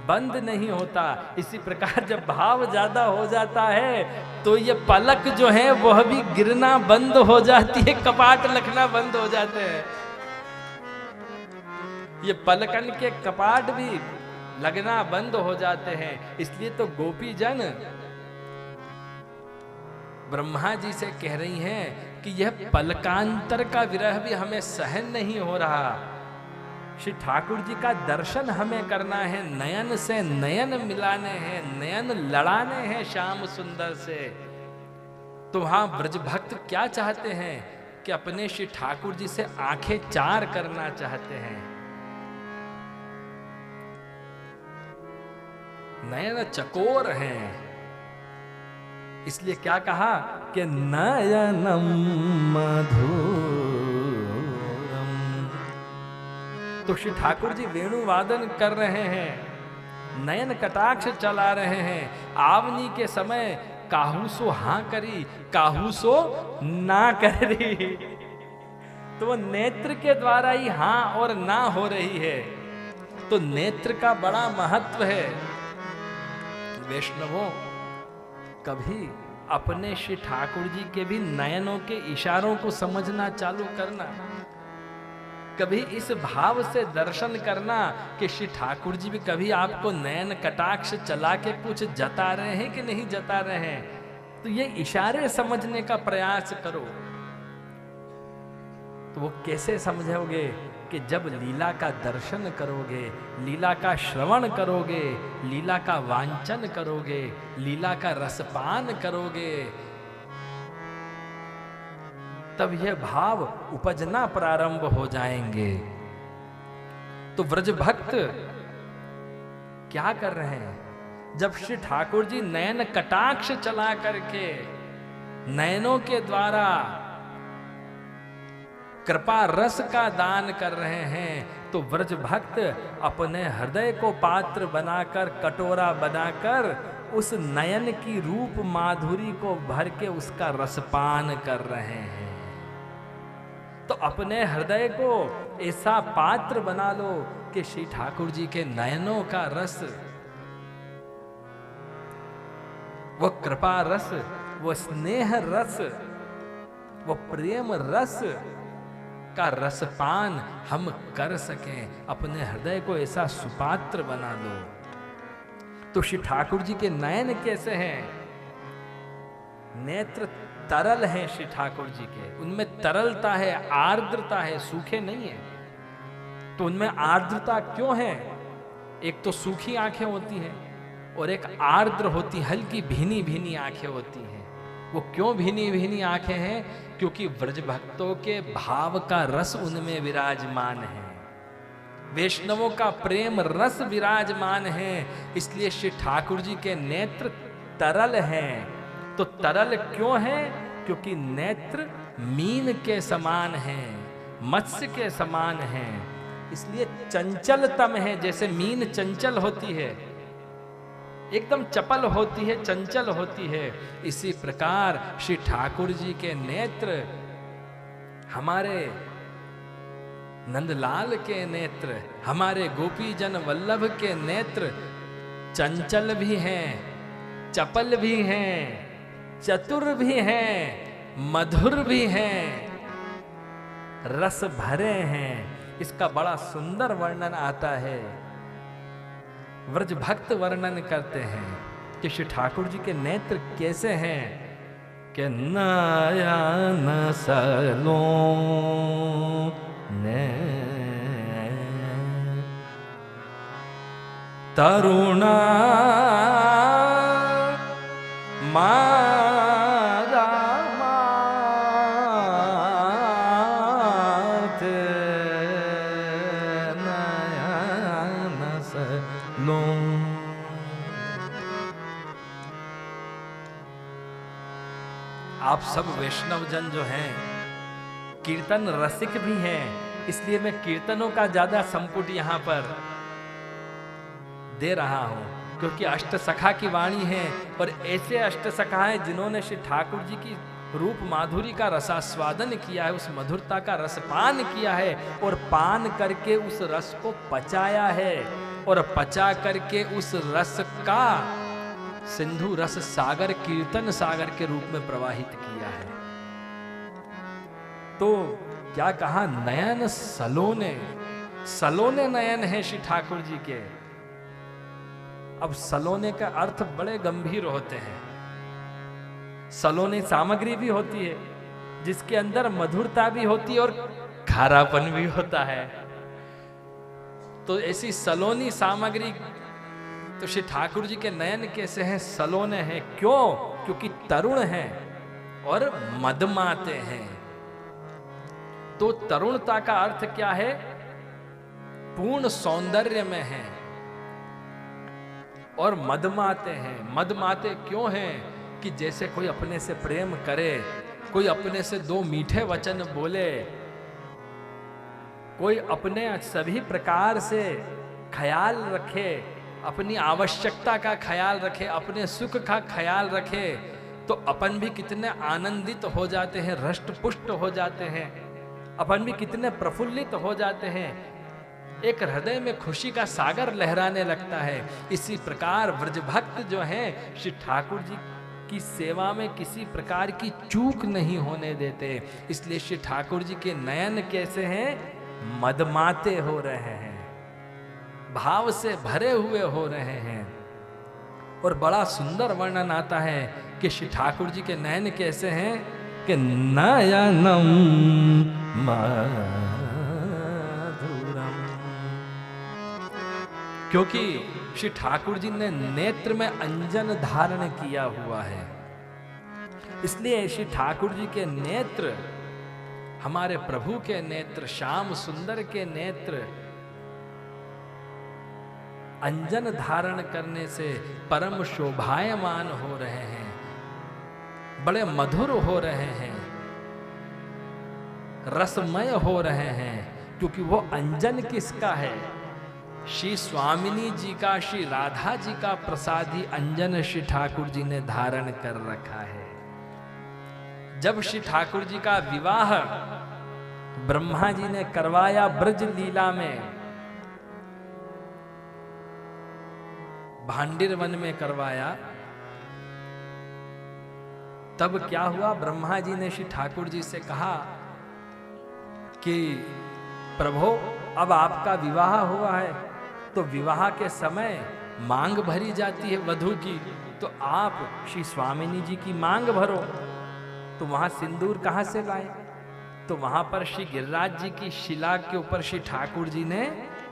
बंद नहीं होता, इसी प्रकार जब भाव ज्यादा हो जाता है तो ये पलक जो है वह भी गिरना बंद हो जाती है, कपाट लगना बंद हो जाते हैं। ये पलकन के कपाट भी लगना बंद हो जाते हैं। इसलिए तो गोपी जन ब्रह्मा जी से कह रही हैं कि यह पलकांतर का विरह भी हमें सहन नहीं हो रहा। श्री ठाकुर जी का दर्शन हमें करना है, नयन से नयन मिलाने हैं, नयन लड़ाने हैं श्याम सुंदर से। तो वहां ब्रज भक्त क्या चाहते हैं कि अपने श्री ठाकुर जी से आंखें चार करना चाहते हैं। नयन चकोर हैं। इसलिए क्या कहा कि नयनम मधुरम। तो श्री ठाकुर जी वेणु वादन कर रहे हैं, नयन कटाक्ष चला रहे हैं। आवनी के समय काहू सो हाँ करी, काहू सो ना करी। तो वो नेत्र के द्वारा ही हाँ और ना हो रही है। तो नेत्र का बड़ा महत्व है। वैष्णवों, कभी अपने श्री ठाकुर जी के भी नयनों के इशारों को समझना चालू करना। कभी इस भाव से दर्शन करना कि श्री ठाकुर जी भी कभी आपको नयन कटाक्ष चला के कुछ जता रहे हैं कि नहीं जता रहे हैं। तो ये इशारे समझने का प्रयास करो। तो वो कैसे समझोगे कि जब लीला का दर्शन करोगे, लीला का श्रवण करोगे, लीला का वांचन करोगे, लीला का रसपान करोगे, तब यह भाव उपजना प्रारंभ हो जाएंगे। तो व्रज भक्त क्या कर रहे हैं? जब श्री ठाकुर जी नयन कटाक्ष चला करके नयनों के द्वारा कृपा रस का दान कर रहे हैं, तो व्रज भक्त अपने हृदय को पात्र बनाकर, कटोरा बनाकर उस नयन की रूप माधुरी को भर के उसका रसपान कर रहे हैं। तो अपने हृदय को ऐसा पात्र बना लो कि श्री ठाकुर जी के नयनों का रस, वो कृपा रस, वो स्नेह रस, वो प्रेम रस का रसपान हम कर सकें। अपने हृदय को ऐसा सुपात्र बना लो। तो श्री ठाकुर जी के नयन कैसे हैं? नेत्र तरल हैं श्री ठाकुर जी के, उनमें तरलता है, आर्द्रता है, सूखे नहीं है। तो उनमें आर्द्रता क्यों है? एक तो सूखी आंखें होती हैं और एक आर्द्र होती, हल्की भीनी भीनी आंखें होती हैं। वो क्यों भीनी भीनी आंखें हैं? क्योंकि व्रज भक्तों के भाव का रस उनमें विराजमान है, वैष्णवों का प्रेम रस विराजमान है। इसलिए श्री ठाकुर जी के नेत्र तरल हैं। तो तरल क्यों है? क्योंकि नेत्र मीन के समान हैं, मत्स्य के समान हैं। इसलिए चंचलतम है। जैसे मीन चंचल होती है, एकदम चपल होती है, चंचल होती है, इसी प्रकार श्री ठाकुर जी के नेत्र, हमारे नंदलाल के नेत्र, हमारे गोपी जन वल्लभ के नेत्र चंचल भी हैं, चपल भी हैं, चतुर भी हैं, मधुर भी हैं, रस भरे हैं। इसका बड़ा सुंदर वर्णन आता है। व्रज भक्त वर्णन करते हैं कि श्री ठाकुर जी के नेत्र कैसे हैं कि नयन सलोने तरुणा मारा माथ नयन सलों। आप सब वैष्णव जन जो हैं कीर्तन रसिक भी हैं, इसलिए मैं कीर्तनों का ज्यादा संपुट यहां पर दे रहा हूं, क्योंकि अष्टसखा की वाणी है और ऐसे अष्टसखा हैं जिन्होंने श्री ठाकुर जी की रूप माधुरी का रसास्वादन किया है, उस मधुरता का रसपान किया है और पान करके उस रस को पचाया है और पचा करके उस रस का सिंधु रस सागर, कीर्तन सागर के रूप में प्रवाहित किया है। तो क्या कहा? नयन सलोने, सलोने नयन है श्री ठाकुर जी के। अब सलोने का अर्थ बड़े गंभीर होते हैं। सलोने सामग्री भी होती है जिसके अंदर मधुरता भी होती है और खारापन भी होता है। तो ऐसी सलोनी सामग्री, तो श्री ठाकुर जी के नयन कैसे हैं? सलोने हैं। क्यों? क्योंकि तरुण हैं और मदमाते हैं। तो तरुणता का अर्थ क्या है? पूर्ण सौंदर्य में है। और मदमाते हैं। मदमाते क्यों हैं? कि जैसे कोई अपने से प्रेम करे, कोई अपने से दो मीठे वचन बोले, कोई अपने सभी प्रकार से ख्याल रखे, अपनी आवश्यकता का ख्याल रखे, अपने सुख का ख्याल रखे, तो अपन भी कितने आनंदित हो जाते हैं, हृष्ट पुष्ट हो जाते हैं, अपन भी कितने प्रफुल्लित हो जाते हैं, एक हृदय में खुशी का सागर लहराने लगता है। इसी प्रकार व्रजभक्त जो हैं श्री ठाकुर जी की सेवा में किसी प्रकार की चूक नहीं होने देते। इसलिए श्री ठाकुर जी के नयन कैसे हैं? मदमाते हो रहे हैं, भाव से भरे हुए हो रहे हैं। और बड़ा सुंदर वर्णन आता है कि श्री ठाकुर जी के नयन कैसे हैं कि नयनम मधुरम, क्योंकि श्री ठाकुर जी ने नेत्र में अंजन धारण किया हुआ है। इसलिए श्री ठाकुर जी के नेत्र, हमारे प्रभु के नेत्र, श्याम सुंदर के नेत्र अंजन धारण करने से परम शोभायमान हो रहे हैं, बड़े मधुर हो रहे हैं, रसमय हो रहे हैं। क्योंकि वो अंजन किसका है? श्री स्वामिनी जी का, श्री राधा जी का प्रसादी अंजन श्री ठाकुर जी ने धारण कर रखा है। जब श्री ठाकुर जी का विवाह ब्रह्मा जी ने करवाया ब्रज लीला में, भांडिर वन में करवाया, तब क्या हुआ? ब्रह्मा जी ने श्री ठाकुर जी से कहा कि प्रभु अब आपका विवाह हुआ है, तो विवाह के समय मांग भरी जाती है वधू की, तो आप श्री स्वामिनी जी की मांग भरो। तो वहां सिंदूर कहां से लाए? तो वहां पर श्री गिरिराज जी की शिला के ऊपर श्री ठाकुर जी ने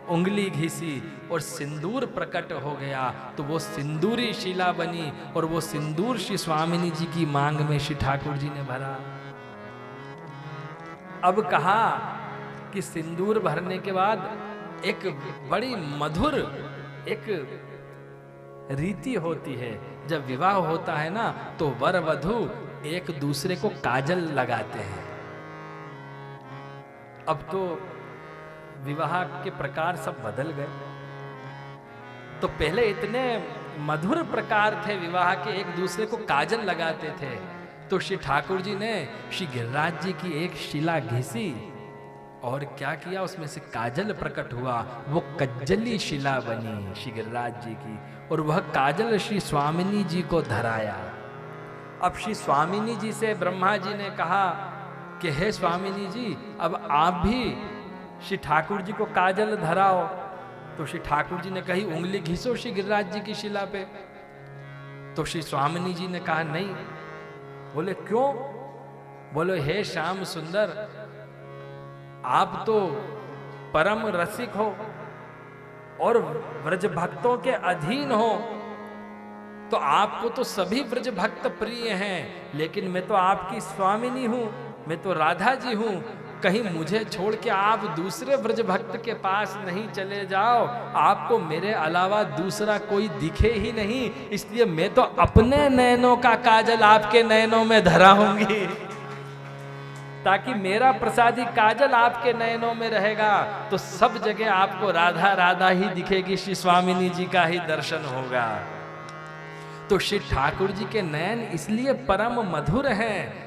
उंगली घिसी और सिंदूर प्रकट हो गया। तो वो सिंदूरी शिला बनी और वो सिंदूर श्री स्वामिनी जी की मांग में श्री ठाकुर जी ने भरा। अब कहा कि सिंदूर भरने के बाद एक बड़ी मधुर एक रीति होती है। जब विवाह होता है ना, तो वर वधू एक दूसरे को काजल लगाते हैं। अब तो विवाह के प्रकार सब बदल गए। तो पहले इतने मधुर प्रकार थे विवाह के, एक दूसरे को काजल लगाते थे। तो श्री ठाकुर जी ने श्री गिरिराज जी की एक शिला घिसी और क्या किया, उसमें से काजल प्रकट हुआ। वो कज्जली शिला बनी श्री गिरिराज जी की, और वह काजल श्री स्वामिनी जी को धराया। अब श्री स्वामिनी जी से ब्रह्मा जी ने कहा कि हे स्वामिनी जी, अब आप भी श्री ठाकुर जी को काजल धराओ। तो श्री ठाकुर जी ने कही उंगली घिसो श्री गिरिराज जी की शिला पे। तो श्री स्वामिनी जी ने कहा नहीं। बोले क्यों? बोले हे श्याम सुंदर, आप तो परम रसिक हो और व्रज भक्तों के अधीन हो, तो आपको तो सभी व्रज भक्त प्रिय हैं, लेकिन मैं तो आपकी स्वामिनी हूं, मैं तो राधा जी हूं। कहीं मुझे छोड़ के आप दूसरे व्रज भक्त के पास नहीं चले जाओ, आपको मेरे अलावा दूसरा कोई दिखे ही नहीं, इसलिए मैं तो अपने नैनों का काजल आपके नैनों में धराऊंगी, ताकि मेरा प्रसादी काजल आपके नयनों में रहेगा तो सब जगह आपको राधा राधा ही दिखेगी, श्री स्वामिनी जी का ही दर्शन होगा। तो श्री ठाकुर जी के नयन इसलिए परम मधुर हैं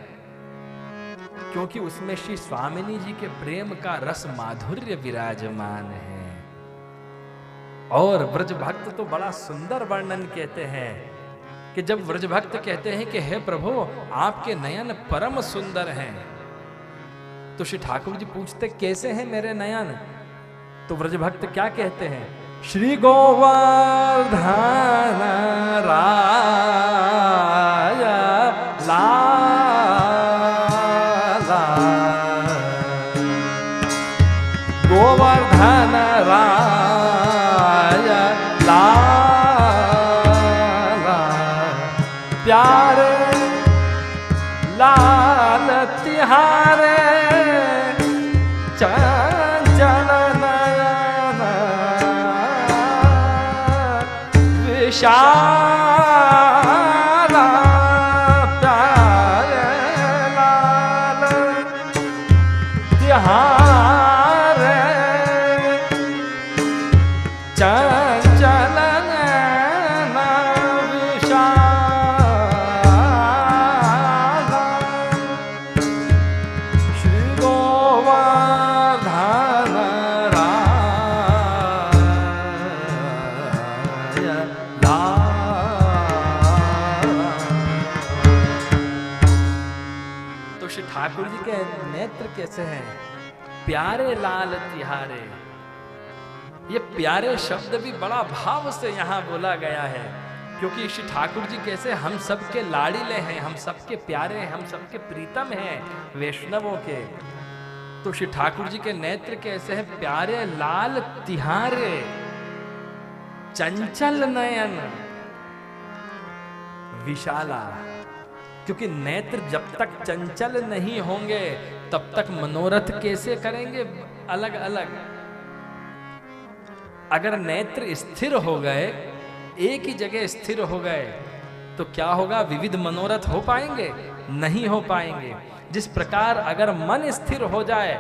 क्योंकि उसमें श्री स्वामिनी जी के प्रेम का रस माधुर्य विराजमान है। और व्रज भक्त तो बड़ा सुंदर वर्णन कहते हैं कि जब व्रज भक्त कहते हैं कि हे प्रभु आपके नयन परम सुंदर हैं, तो श्री ठाकुर जी पूछते कैसे हैं मेरे नयन? तो व्रज भक्त क्या कहते हैं? श्री गोवर्धन राय लाला, गोवर्धन राय लाला, प्यारे लाल तिहारे चंचल नयन विशाला प्यारे लाल तिहारे चंचल नैना विशाला श्री गोवर्धन राय तो श्री ठाकुर जी के नेत्र कैसे हैं? प्यारे लाल तिहारे। ये प्यारे शब्द भी बड़ा भाव से यहाँ बोला गया है, क्योंकि श्री ठाकुर जी कैसे हम सबके लाड़िले हैं, हम सबके प्यारे हैं, हम सबके प्रीतम हैं वैष्णवों के। तो श्री ठाकुर जी के नेत्र कैसे हैं? प्यारे लाल तिहारे चंचल नयन विशाला। क्योंकि नेत्र जब तक चंचल नहीं होंगे तब तक मनोरथ कैसे करेंगे अलग अलग। अगर नेत्र स्थिर हो गए, एक ही जगह स्थिर हो गए, तो क्या होगा? विविध मनोरथ हो पाएंगे? नहीं हो पाएंगे। जिस प्रकार अगर मन स्थिर हो जाए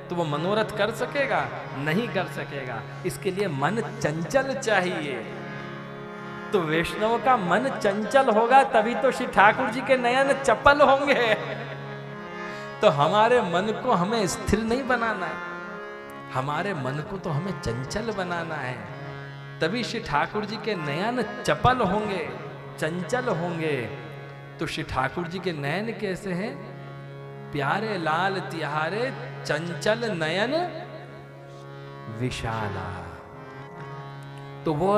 तो वो मनोरथ कर सकेगा? नहीं कर सकेगा। इसके लिए मन चंचल चाहिए। तो वैष्णव का मन चंचल होगा तभी तो श्री ठाकुर जी के नयन चपल होंगे। तो हमारे मन को हमें स्थिर नहीं बनाना है, हमारे मन को तो हमें चंचल बनाना है। तभी श्री ठाकुर जी के नयन चपल होंगे, चंचल होंगे। तो श्री ठाकुर जी के नयन कैसे हैं? प्यारे लाल तिहारे चंचल नयन विशाला। तो वो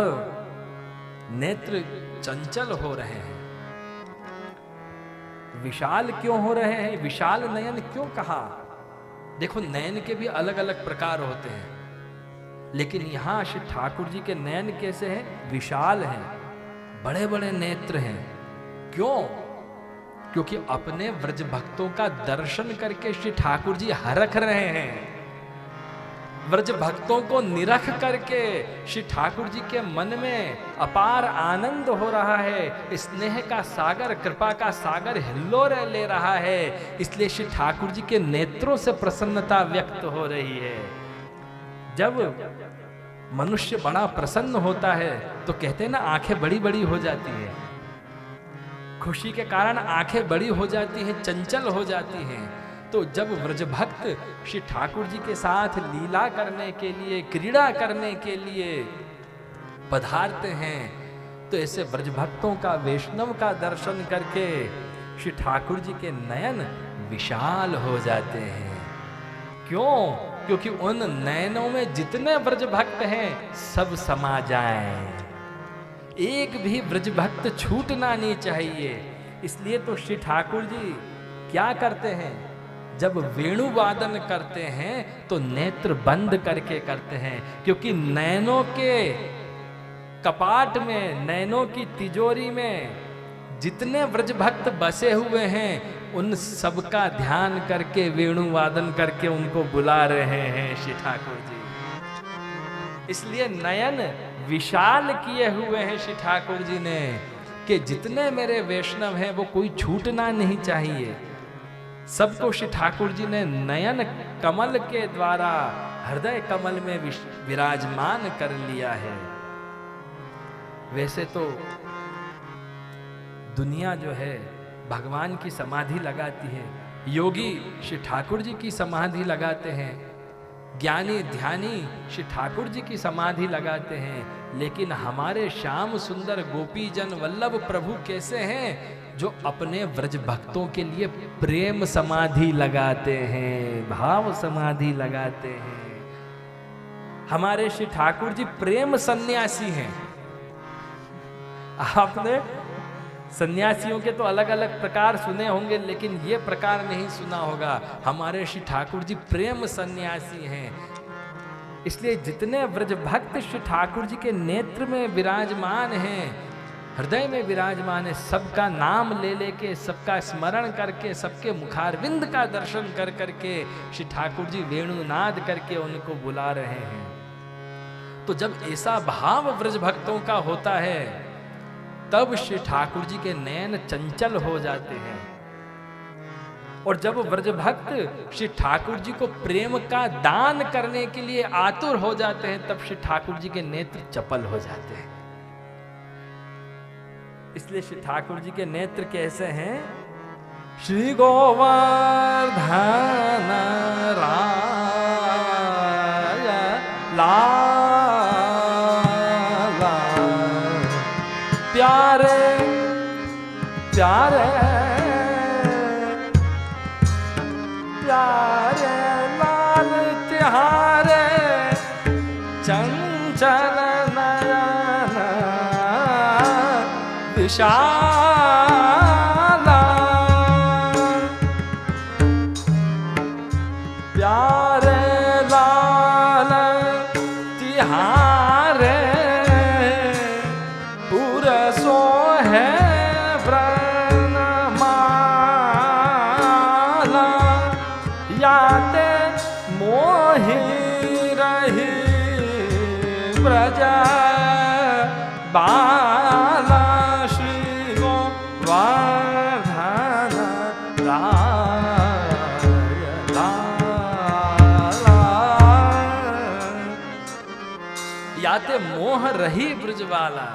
नेत्र चंचल हो रहे हैं। विशाल क्यों हो रहे हैं? विशाल नयन क्यों कहा? देखो, नयन के भी अलग अलग प्रकार होते हैं, लेकिन यहां श्री ठाकुर जी के नयन कैसे हैं? विशाल हैं, बड़े बड़े नेत्र हैं। क्यों? क्योंकि अपने व्रज भक्तों का दर्शन करके श्री ठाकुर जी हरख रहे हैं। व्रज भक्तों को निरख करके श्री ठाकुर जी के मन में अपार आनंद हो रहा है। स्नेह का सागर, कृपा का सागर हिल्लोर ले रहा है। इसलिए श्री ठाकुर जी के नेत्रों से प्रसन्नता व्यक्त हो रही है। जब मनुष्य बड़ा प्रसन्न होता है तो कहते हैं ना, आंखें बड़ी बड़ी हो जाती है। खुशी के कारण आंखें बड़ी हो जाती हैं, चंचल हो जाती हैं। तो जब व्रजभक्त श्री ठाकुर जी के साथ लीला करने के लिए, क्रीड़ा करने के लिए पधारते हैं, तो ऐसे व्रजभक्तों का, वैष्णव का दर्शन करके श्री ठाकुर जी के नयन विशाल हो जाते हैं। क्यों? क्योंकि उन नयनों में जितने व्रजभक्त हैं सब समा जाएं। एक भी व्रजभक्त छूटना नहीं चाहिए। इसलिए तो श्री ठाकुर जी क्या करते हैं? जब वेणु वादन करते हैं तो नेत्र बंद करके करते हैं, क्योंकि नैनों के कपाट में, नैनों की तिजोरी में जितने व्रजभक्त बसे हुए हैं उन सबका ध्यान करके, वेणु वादन करके उनको बुला रहे हैं श्री ठाकुर जी। इसलिए नयन विशाल किए हुए हैं श्री ठाकुर जी ने कि जितने मेरे वैष्णव हैं वो कोई छूटना नहीं चाहिए। सबको श्री ठाकुर जी ने नयन कमल के द्वारा हृदय कमल में विराजमान कर लिया है। वैसे तो दुनिया जो है भगवान की समाधि लगाती है, योगी श्री ठाकुर जी की समाधि लगाते हैं, ज्ञानी ध्यानी श्री ठाकुर जी की समाधि लगाते हैं, लेकिन हमारे श्याम सुंदर गोपी जन वल्लभ प्रभु कैसे हैं जो अपने व्रज भक्तों के लिए प्रेम समाधि लगाते हैं, भाव समाधि लगाते हैं। हमारे श्री ठाकुर जी प्रेम सन्यासी हैं। आपने सन्यासियों के तो अलग अलग प्रकार सुने होंगे, लेकिन ये प्रकार नहीं सुना होगा। हमारे श्री ठाकुर जी प्रेम सन्यासी हैं। इसलिए जितने व्रज भक्त श्री ठाकुर जी के नेत्र में विराजमान हैं, हृदय में विराजमान है, सबका नाम ले लेके, सबका स्मरण करके, सबके मुखारविंद का दर्शन कर करके श्री ठाकुर जी वेणुनाद करके उनको बुला रहे हैं। तो जब ऐसा भाव व्रज भक्तों का होता है तब श्री ठाकुर जी के नयन चंचल हो जाते हैं। और जब व्रज भक्त श्री ठाकुर जी को प्रेम का दान करने के लिए आतुर हो जाते हैं, तब श्री ठाकुर जी के नेत्र चपल हो जाते हैं। इसलिए श्री ठाकुर जी के नेत्र कैसे हैं? श्री गोवर्धन राय लाला प्यारे प्यारे प्यारे लाल तिहारे चंचल नयन विशाला प्यारे लाल तिहारे पुरसो है व्रणमाला याते मोहि रही ब्रज बाला श्री गोवर्धन राय लाला याते मोह रही ब्रजवाला।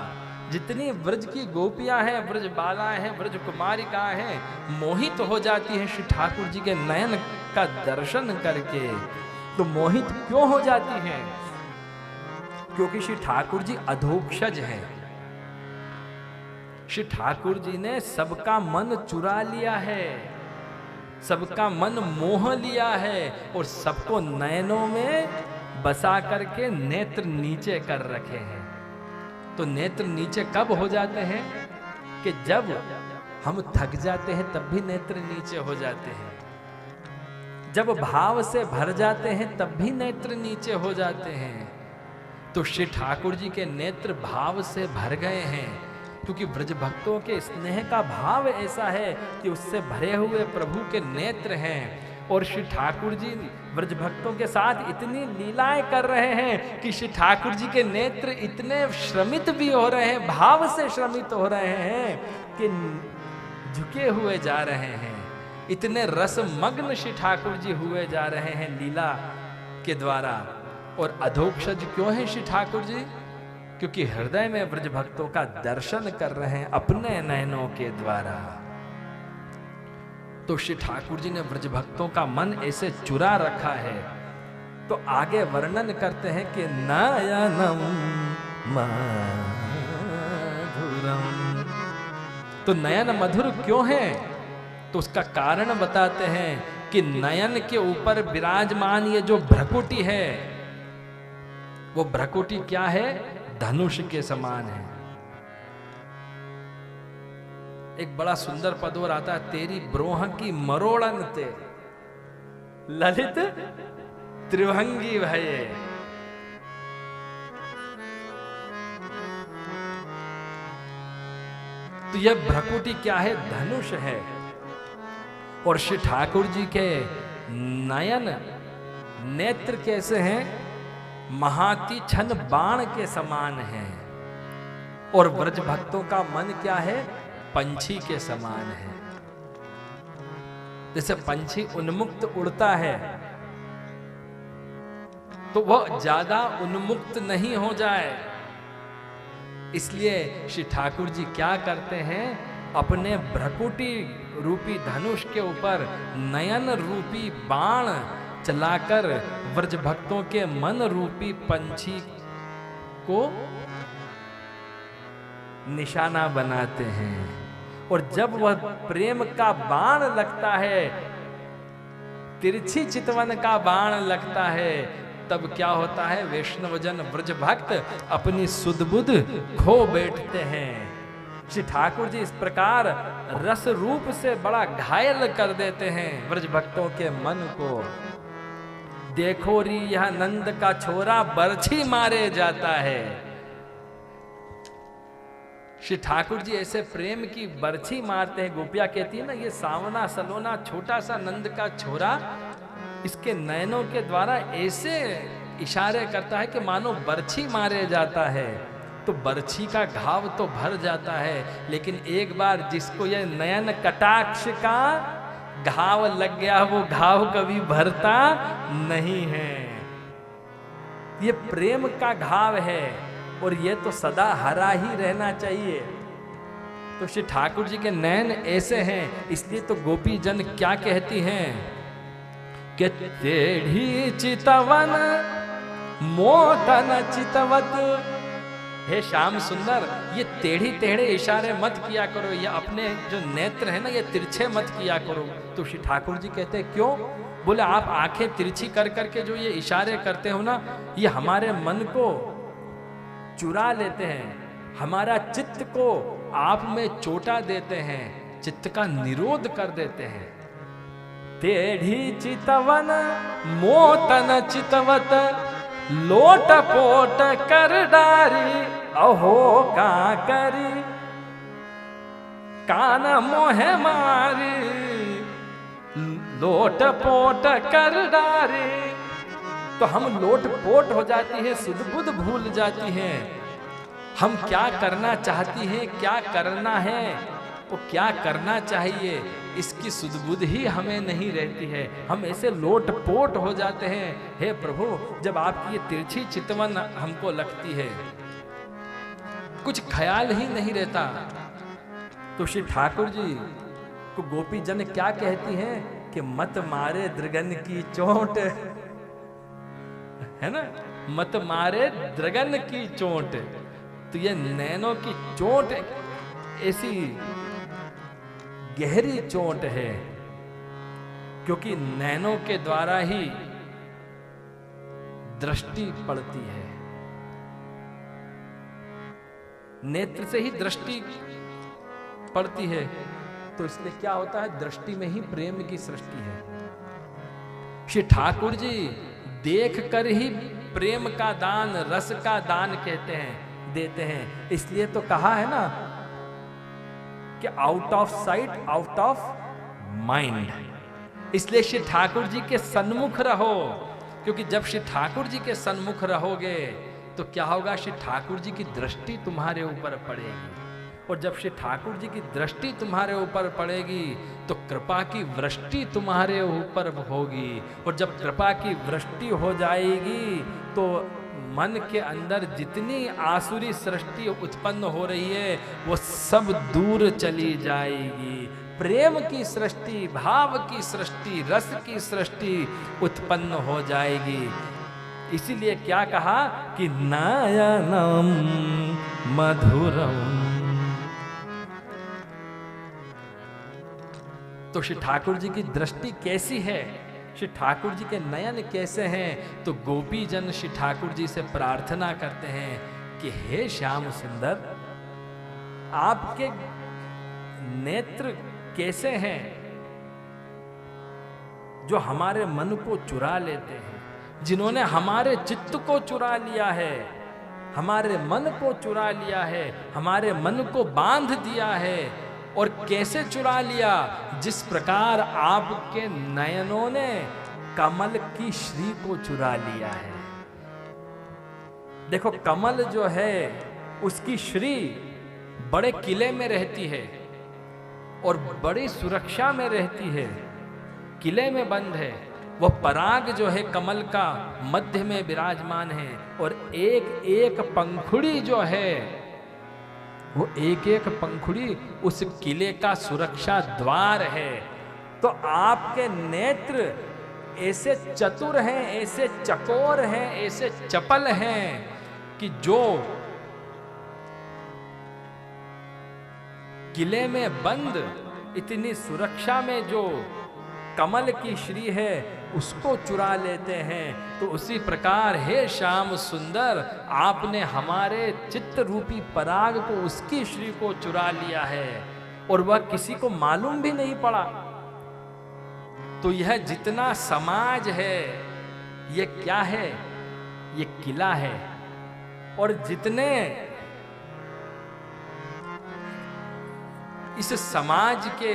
जितनी ब्रज की गोपियां हैं, ब्रज बाला हैं, ब्रज कुमारिका हैं, मोहित हो जाती हैं श्री ठाकुर जी के नयन का दर्शन करके। तो मोहित क्यों हो जाती हैं? क्योंकि श्री ठाकुर जी अधोक्षज हैं। श्री ठाकुर जी ने सबका मन चुरा लिया है, सबका मन मोह लिया है और सबको नयनों में बसा करके नेत्र नीचे कर रखे हैं। तो नेत्र नीचे कब हो जाते हैं? कि जब हम थक जाते हैं तब भी नेत्र नीचे हो जाते हैं, जब भाव से भर जाते हैं तब भी नेत्र नीचे हो जाते हैं। तो श्री ठाकुर जी के नेत्र भाव से भर गए हैं, क्योंकि ब्रज भक्तों के स्नेह का भाव ऐसा है कि उससे भरे हुए प्रभु के नेत्र हैं। और श्री ठाकुर जी ब्रज भक्तों के साथ इतनी लीलाएं कर रहे हैं कि श्री ठाकुर जी के नेत्र इतने श्रमित भी हो रहे हैं, भाव से श्रमित हो रहे हैं कि झुके हुए जा रहे हैं। इतने रसमग्न श्री ठाकुर जी हुए जा रहे हैं लीला के द्वारा। और अधोक्षज क्यों है श्री ठाकुर जी? क्योंकि हृदय में ब्रज भक्तों का दर्शन कर रहे हैं अपने नयनों के द्वारा। तो श्री ठाकुर जी ने ब्रज भक्तों का मन ऐसे चुरा रखा है। तो आगे वर्णन करते हैं कि नयनम मधुरम। तो नयन मधुर क्यों है? तो उसका कारण बताते हैं कि नयन के ऊपर विराजमान ये जो भ्रकुटी है, वो भ्रकुटी क्या है? धनुष के समान है। एक बड़ा सुंदर पद और आता है, तेरी ब्रोह की मरोड़न ते ललित त्रिभंगी भये। तो यह भ्रकुटी क्या है? धनुष है। और श्री ठाकुर जी के नयन नेत्र कैसे हैं? महातीक्ष्ण बाण के समान है। और ब्रज भक्तों का मन क्या है? पंछी के समान है। जैसे पंछी उन्मुक्त उड़ता है तो वह ज्यादा उन्मुक्त नहीं हो जाए, इसलिए श्री ठाकुर जी क्या करते हैं? अपने भ्रकुटी रूपी धनुष के ऊपर नयन रूपी बाण चलाकर व्रज भक्तों के मन रूपी पंछी को निशाना बनाते हैं। और जब वह प्रेम का बाण लगता है, तिरछी चितवन का बाण लगता है, तब क्या होता है? वैष्णवजन व्रज भक्त अपनी सुध-बुध खो बैठते हैं। श्री ठाकुर जी इस प्रकार रस रूप से बड़ा घायल कर देते हैं व्रज भक्तों के मन को। देखो री यह नंद का छोरा बरछी मारे जाता है। श्री ठाकुर जी ऐसे प्रेम की बरछी मारते हैं। गोपिया कहती है ना, ये सावना सलोना छोटा सा नंद का छोरा इसके नयनों के द्वारा ऐसे इशारे करता है कि मानो बरछी मारे जाता है। तो तो बरछी का घाव तो भर जाता है, लेकिन एक बार जिसको यह नयन कटाक्ष का घाव लग गया वो घाव कभी भरता नहीं है। ये प्रेम का घाव है और ये तो सदा हरा ही रहना चाहिए। तो श्री ठाकुर जी के नयन ऐसे हैं, इसलिए तो गोपी जन क्या कहती हैं कि टेढ़ी चितवन मोदन चितवत। हे श्याम सुंदर, ये टेढ़ी टेढ़े इशारे मत किया करो, ये अपने जो नेत्र है ना ये तिरछे मत किया करो। तो श्री ठाकुर जी कहते हैं क्यों? बोले आप आंखें तिरछी कर करके जो ये इशारे करते हो ना, ये हमारे मन को चुरा लेते हैं, हमारा चित्त को आप में चोटा देते हैं, चित्त का निरोध कर देते हैं। टेढ़ी चितवन मोतन चितवत लोट पोट कर डारी अहो का करी कान मोहे मारी लोट पोट कर डारी। तो हम लोट पोट हो जाती है, सुध बुध भूल जाती हैं, हम क्या करना चाहती हैं, क्या करना है, वो क्या करना चाहिए, इसकी सुध-बुध ही हमें नहीं रहती है। हम ऐसे लोट पोट हो जाते हैं। हे प्रभु, जब आपकी ये तिरछी चितवन हमको लगती है, कुछ ख्याल ही नहीं रहता। तो श्री ठाकुर जी को गोपी जन क्या कहती हैं कि मत मारे द्रगन की चोट, है ना, मत मारे द्रगन की चोट। तो ये नैनों की चोट ऐसी गहरी चोट है, क्योंकि नैनों के द्वारा ही दृष्टि पड़ती है, नेत्र से ही दृष्टि पड़ती है। तो इसलिए क्या होता है, दृष्टि में ही प्रेम की सृष्टि है। श्री ठाकुर जी देख कर ही प्रेम का दान, रस का दान कहते हैं, देते हैं। इसलिए तो कहा है ना कि out of sight out of mind. इसलिए श्री ठाकुर जी के सन्मुख रहो, क्योंकि जब श्री ठाकुर जी के सन्मुख रहोगे तो क्या होगा, श्री ठाकुर जी की दृष्टि तुम्हारे ऊपर पड़ेगी, और जब श्री ठाकुर जी की दृष्टि तुम्हारे ऊपर पड़ेगी तो कृपा की वृष्टि तुम्हारे ऊपर होगी, और जब कृपा की वृष्टि हो जाएगी तो मन के अंदर जितनी आसुरी सृष्टि उत्पन्न हो रही है वो सब दूर चली जाएगी। प्रेम की सृष्टि, भाव की सृष्टि, रस की सृष्टि उत्पन्न हो जाएगी। इसीलिए क्या कहा कि नयनम मधुरम। तो श्री ठाकुर जी की दृष्टि कैसी है, श्री ठाकुर जी के नयन कैसे हैं, तो गोपी जन श्री ठाकुर जी से प्रार्थना करते हैं कि हे श्याम सुंदर, आपके नेत्र कैसे हैं जो हमारे मन को चुरा लेते हैं, जिन्होंने हमारे चित्त को चुरा लिया है, हमारे मन को चुरा लिया है, हमारे मन को बांध दिया है। और कैसे चुरा लिया, जिस प्रकार आपके नयनों ने कमल की श्री को चुरा लिया है। देखो, कमल जो है उसकी श्री बड़े किले में रहती है और बड़ी सुरक्षा में रहती है, किले में बंद है। वो पराग जो है कमल का मध्य में विराजमान है, और एक एक पंखुड़ी जो है, वो एक एक पंखुड़ी उस किले का सुरक्षा द्वार है। तो आपके नेत्र ऐसे चतुर हैं, ऐसे चकोर हैं, ऐसे चपल हैं कि जो किले में बंद इतनी सुरक्षा में जो कमल की श्री है उसको चुरा लेते हैं। तो उसी प्रकार हे श्याम सुंदर, आपने हमारे चित्त रूपी पराग को, उसकी श्री को चुरा लिया है, और वह किसी को मालूम भी नहीं पड़ा। तो यह जितना समाज है ये क्या है, ये किला है, और जितने इस समाज के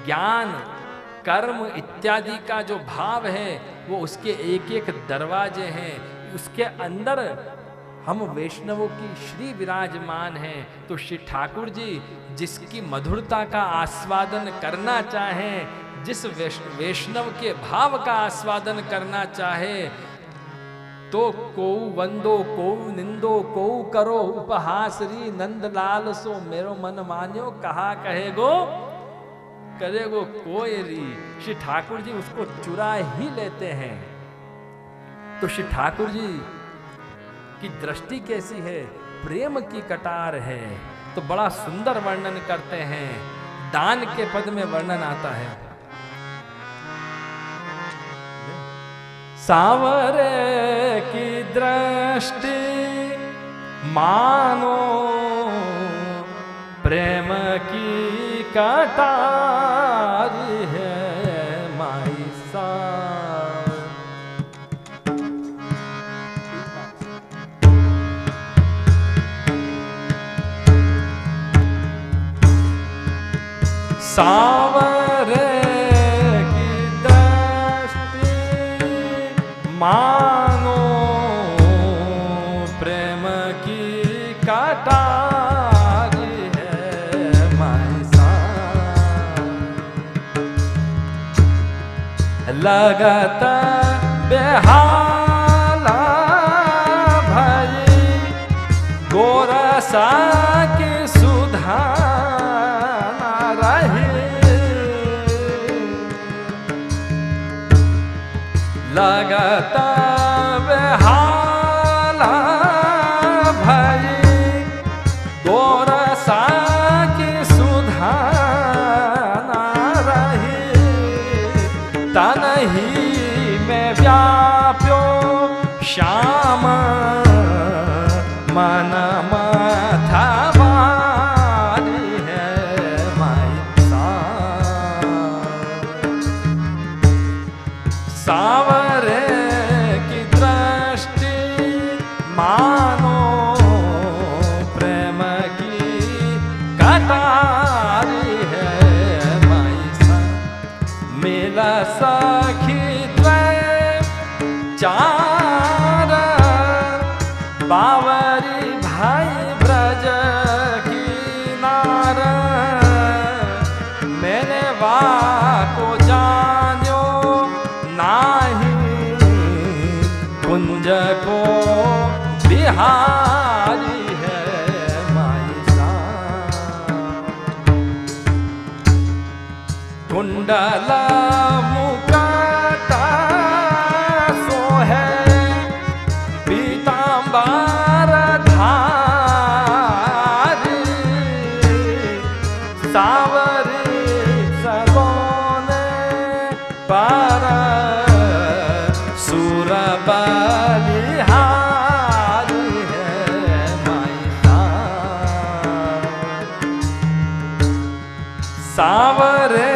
ज्ञान, कर्म इत्यादि का जो भाव है वो उसके एक एक दरवाजे हैं। उसके अंदर हम वैष्णवों की श्री विराजमान हैं, तो श्री ठाकुर जी जिसकी मधुरता का आस्वादन करना चाहें, जिस वैष्णव के भाव का आस्वादन करना चाहे, तो को वंदो को निंदो को करो उपहास री नंदलाल सो मेरो मन मान्यो कहा कहेगो करेगो कोई री। श्री ठाकुर जी उसको चुरा ही लेते हैं। तो श्री ठाकुर जी की दृष्टि कैसी है? प्रेम की कटार है। तो बड़ा सुंदर वर्णन करते हैं। दान के पद में वर्णन आता है, सांवरे की दृष्टि मानो प्रेम की कटार है माई सा। सांवरे की दृष्टि मानो प्रेम की कटार है माई सा। लगत बेहाला भई गोरसा की सुधा लगत बेहाला भई गोरसा की सुधा ना रही। तनहि में व्याप्यो श्याम मन माथा वारी है माई सा। सांवरे की दृष्टि मानो प्रेम की कटारी है माई सा। मिला सखी द्वय चार बावरी भाई ब्रज की नार। मैंने वाको जान्यो नाही कुंज को बिहारी है माई सा। कुंडल मुकुट सोहे पीतांबर धारी। सावरी सगोने पर सुर बलिहारी है माई सा। सांवरे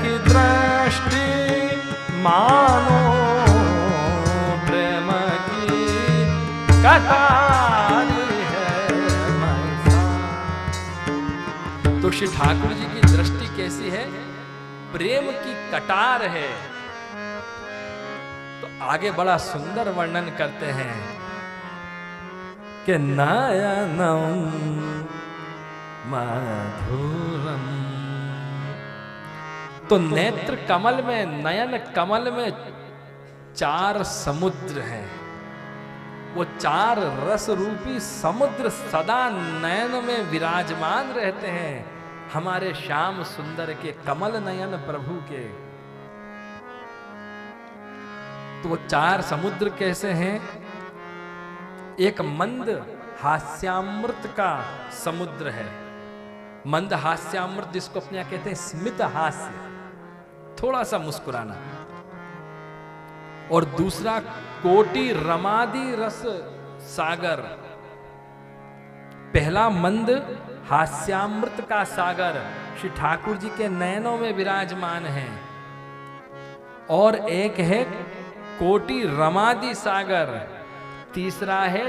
की दृष्टि मानो प्रेम की कटारी है माई सा। तो श्री ठाकुर जी की दृष्टि कैसी है? प्रेम की कटार है। तो आगे बड़ा सुंदर वर्णन करते हैं कि नयनम मधुरम। तो नेत्र कमल में, नयन कमल में 4 समुद्र हैं। वो 4 रस रूपी समुद्र सदा नयन में विराजमान रहते हैं हमारे श्याम सुंदर के, कमल नयन प्रभु के। तो वो 4 समुद्र कैसे हैं? एक मंद हास्यामृत का समुद्र है। मंद हास्यामृत जिसको अपने यहाँ कहते हैं स्मित हास्य, थोड़ा सा मुस्कुराना। और दूसरा कोटि रमादि रस सागर। पहला मंद हास्यामृत का सागर श्री ठाकुर जी के नयनों में विराजमान है। और एक है कोटि रमादि सागर। तीसरा है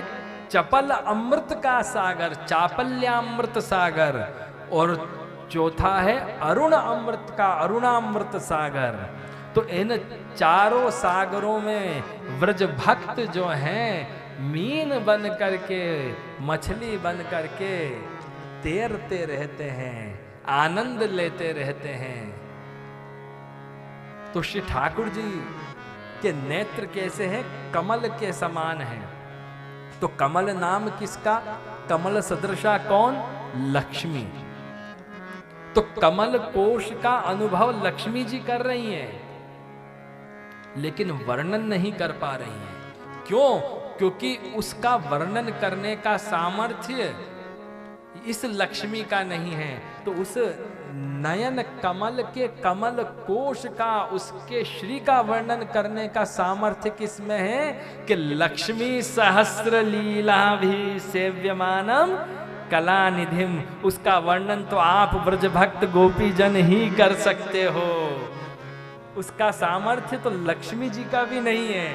चपल अमृत का सागर, चापल्यामृत सागर। और चौथा है अरुण अमृत का अरुणामृत सागर। तो इन चारों सागरों में व्रज भक्त जो हैं मीन बन करके, मछली बन करके तैरते रहते हैं, आनंद लेते रहते हैं। तो श्री ठाकुर जी के नेत्र कैसे हैं? कमल के समान हैं। तो कमल नाम किसका? कमल सदृशा कौन? लक्ष्मी। तो कमल कोश का अनुभव लक्ष्मी जी कर रही हैं, लेकिन वर्णन नहीं कर पा रही हैं। क्यों? क्योंकि उसका वर्णन करने का सामर्थ्य इस लक्ष्मी का नहीं है। तो उस नयन कमल के कमल कोश का, उसके श्री का वर्णन करने का सामर्थ्य किसमें है? कि लक्ष्मी सहस्र लीला भी सेव्यमानम कलानिधिम। उसका वर्णन तो आप ब्रज भक्त गोपी जन ही कर सकते हो। उसका सामर्थ्य तो लक्ष्मी जी का भी नहीं है।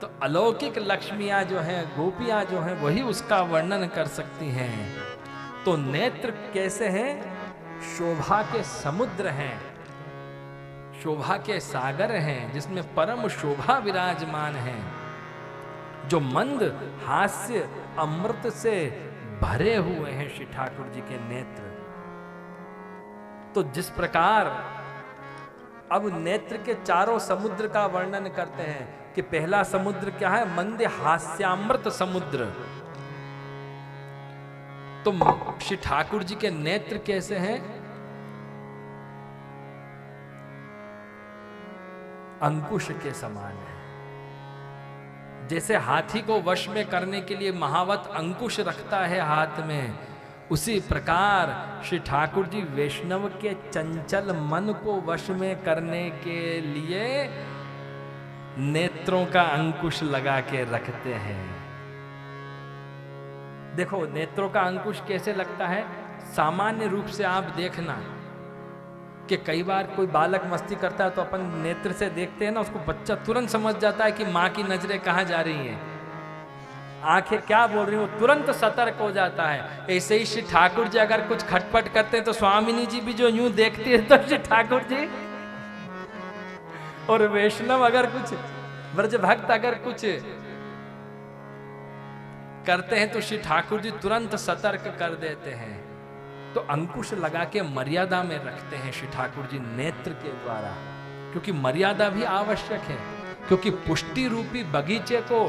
तो अलौकिक लक्ष्मियां जो हैं, गोपियां जो हैं, वही उसका वर्णन कर सकती हैं। तो नेत्र कैसे हैं? शोभा के समुद्र हैं, शोभा के सागर हैं, जिसमें परम शोभा विराजमान है। जो मंद हास्य अमृत से भरे हुए हैं श्री ठाकुर जी के नेत्र। तो जिस प्रकार अब नेत्र के चारों समुद्र का वर्णन करते हैं कि पहला समुद्र क्या है? मंद हास्यामृत समुद्र। तो श्री ठाकुर जी के नेत्र कैसे हैं? अंकुश के समान है। जैसे हाथी को वश में करने के लिए महावत अंकुश रखता है हाथ में, उसी प्रकार श्री ठाकुर जी वैष्णव के चंचल मन को वश में करने के लिए नेत्रों का अंकुश लगा के रखते हैं। देखो नेत्रों का अंकुश कैसे लगता है? सामान्य रूप से आप देखना कि कई बार कोई बालक मस्ती करता है तो अपन नेत्र से देखते हैं ना, उसको बच्चा तुरंत समझ जाता है कि माँ की नजरें कहाँ जा रही हैं, आंखें क्या बोल रही हो, तुरंत सतर्क हो जाता है। ऐसे ही श्री ठाकुर जी अगर कुछ खटपट करते हैं तो स्वामिनी जी भी जो यूं देखती है, तो श्री ठाकुर जी और वैष्णव अगर कुछ, ब्रज भक्त अगर कुछ करते हैं तो श्री ठाकुर जी तुरंत सतर्क कर देते हैं। तो अंकुश लगा के मर्यादा में रखते हैं श्री ठाकुर जी नेत्र के द्वारा, क्योंकि मर्यादा भी आवश्यक है। क्योंकि पुष्टि रूपी बगीचे को,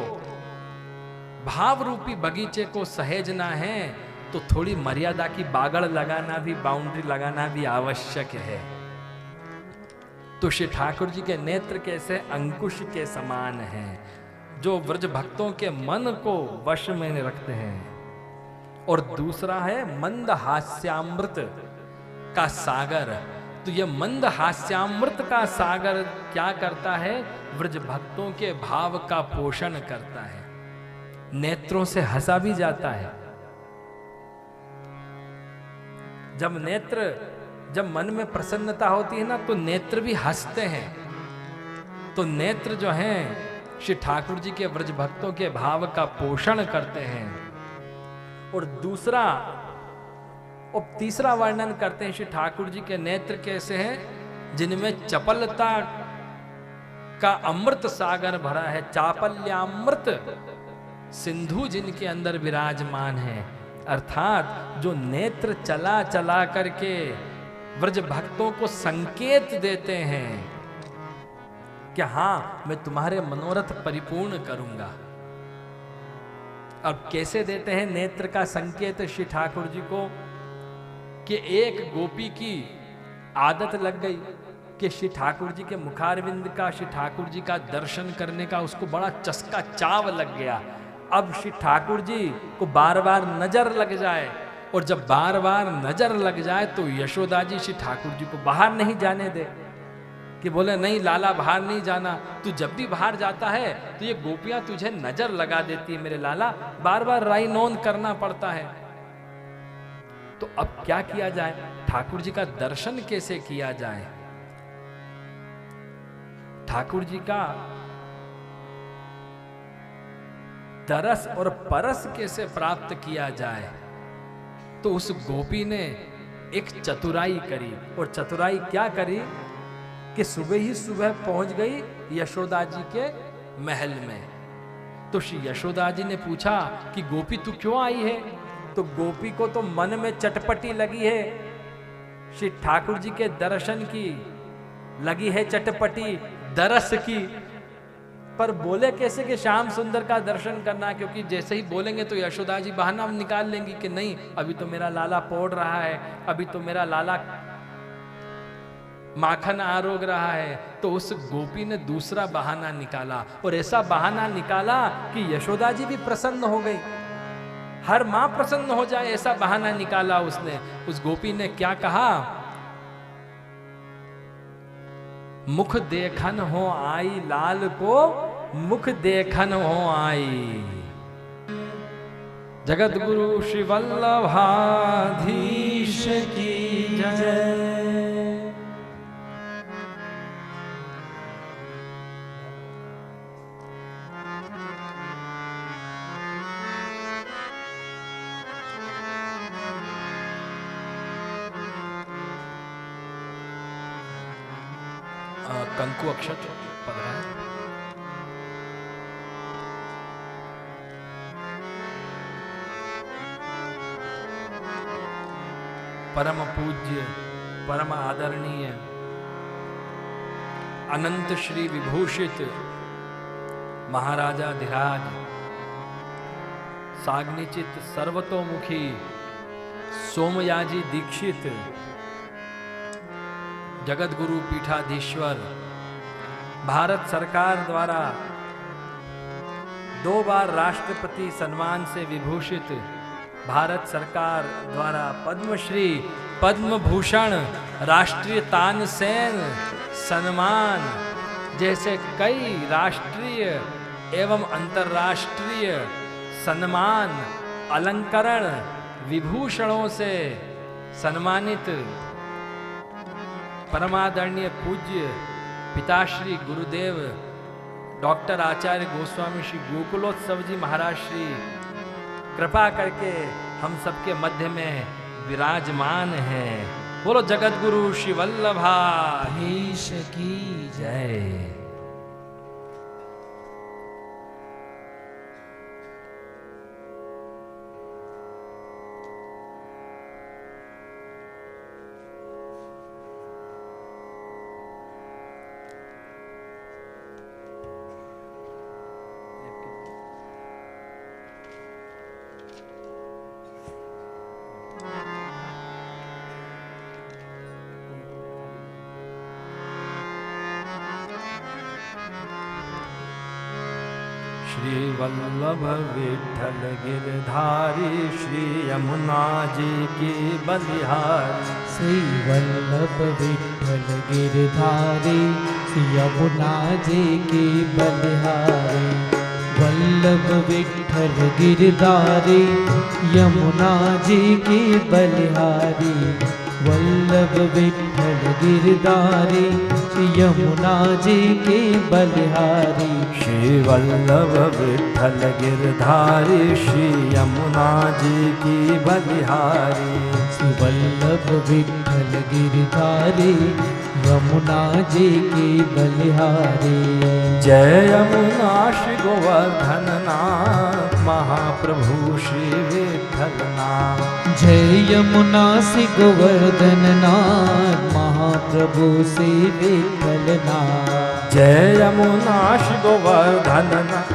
भाव रूपी बगीचे को सहेजना है तो थोड़ी मर्यादा की बागड़ लगाना भी, बाउंड्री लगाना भी आवश्यक है। तो श्री ठाकुर जी के नेत्र कैसे? अंकुश के समान हैं, जो व्रज भक्तों के मन को वश में रखते हैं। और दूसरा है मंद हास्यामृत का सागर। तो ये मंद हास्यामृत का सागर क्या करता है? व्रज भक्तों के भाव का पोषण करता है। नेत्रों से हंसा भी जाता है। जब मन में प्रसन्नता होती है ना, तो नेत्र भी हंसते हैं। तो नेत्र जो हैं श्री ठाकुर जी के व्रज भक्तों के भाव का पोषण करते हैं। और दूसरा और तीसरा वर्णन करते हैं श्री ठाकुर जी के नेत्र कैसे हैं? जिनमें चपलता का अमृत सागर भरा है, चापल्यामृत सिंधु जिनके अंदर विराजमान है। अर्थात जो नेत्र चला चला करके व्रज भक्तों को संकेत देते हैं कि हाँ, मैं तुम्हारे मनोरथ परिपूर्ण करूंगा। अब कैसे देते हैं नेत्र का संकेत श्री ठाकुर जी को? कि एक गोपी की आदत लग गई कि श्री ठाकुर जी के मुखारविंद का, श्री ठाकुर जी का दर्शन करने का उसको बड़ा चस्का, चाव लग गया। अब श्री ठाकुर जी को बार बार नजर लग जाए, और जब बार बार नजर लग जाए तो यशोदा जी श्री ठाकुर जी को बाहर नहीं जाने दे, कि बोले नहीं लाला बाहर नहीं जाना, तू जब भी बाहर जाता है तो ये गोपियां तुझे नजर लगा देती है मेरे लाला, बार बार राई नोन करना पड़ता है। तो अब क्या किया जाए? ठाकुर जी का दर्शन कैसे किया जाए? ठाकुर जी का तरस और परस कैसे प्राप्त किया जाए? तो उस गोपी ने एक चतुराई करी। और चतुराई क्या करी कि सुबह ही सुबह पहुंच गई यशोदा जी के महल में। तो श्री यशोदा जी ने पूछा कि गोपी तू क्यों आई है? तो गोपी को तो मन में चटपटी लगी है, श्री ठाकुर जी के दर्शन की लगी है चटपटी, दरस की, पर बोले कैसे कि श्याम सुंदर का दर्शन करना, क्योंकि जैसे ही बोलेंगे तो यशोदा जी बहाना निकाल लेंगी कि नहीं अभी तो मेरा लाला पौड़ रहा है, अभी तो मेरा लाला माखन आरोग रहा है। तो उस गोपी ने दूसरा बहाना निकाला, और ऐसा बहाना निकाला कि यशोदा जी भी प्रसन्न हो गई, हर मां प्रसन्न हो जाए ऐसा बहाना निकाला उसने। उस गोपी ने क्या कहा? मुख देखन हो आई लाल को, मुख देखन हो आई। जगत गुरु श्री वल्लभाधीश की जय। कंकु अक्षत पढ़ रहा है। परम पूज्य, परम आदरणीय, अनंत श्री विभूषित महाराजा धीराज, साग्निचित सर्वतोमुखी सोमयाजी दीक्षित, जगत गुरु पीठाधीश्वर, भारत सरकार द्वारा 2 बार राष्ट्रपति सम्मान से विभूषित, भारत सरकार द्वारा पद्मश्री, पद्म भूषण, राष्ट्रीय तानसेन सम्मान जैसे कई राष्ट्रीय एवं अंतर्राष्ट्रीय सम्मान, अलंकरण, विभूषणों से सम्मानित परमादरणीय पूज्य पिताश्री गुरुदेव डॉक्टर आचार्य गोस्वामी श्री गोकुलोत्सव जी महाराज श्री कृपा करके हम सबके मध्य में विराजमान हैं। बोलो जगत गुरु श्री वल्लभाधीश की जय। श्री वल्लभ विठ्ठल गिरधारी, श्री यमुना जी की बलिहारी। श्री वल्लभ विठ्ठल गिरधारी, श्री यमुना जी की बलिहारी। वल्लभ विठ्ठल गिरधारी, यमुना जी की बलिहारी। वल्लभ विठ्ठल गिरधारी, श्री यमुना जी की बलिहारी। श्री वल्लभ विठ्ठल गिरधारी, श्री यमुना जी की बलिहारी। श्री वल्लभ विठ्ठल गिरधारी, यमुना जी की बलिहारी। जय यमुना श्री गोवर्धन नाथ, महाप्रभु श्री विठ्ठल नाथ। जय यमुना श्री गोवर्धन नाथ, महाप्रभु श्री विठ्ठल नाथ। जय यमुना श्री गोवर्धन नाथ,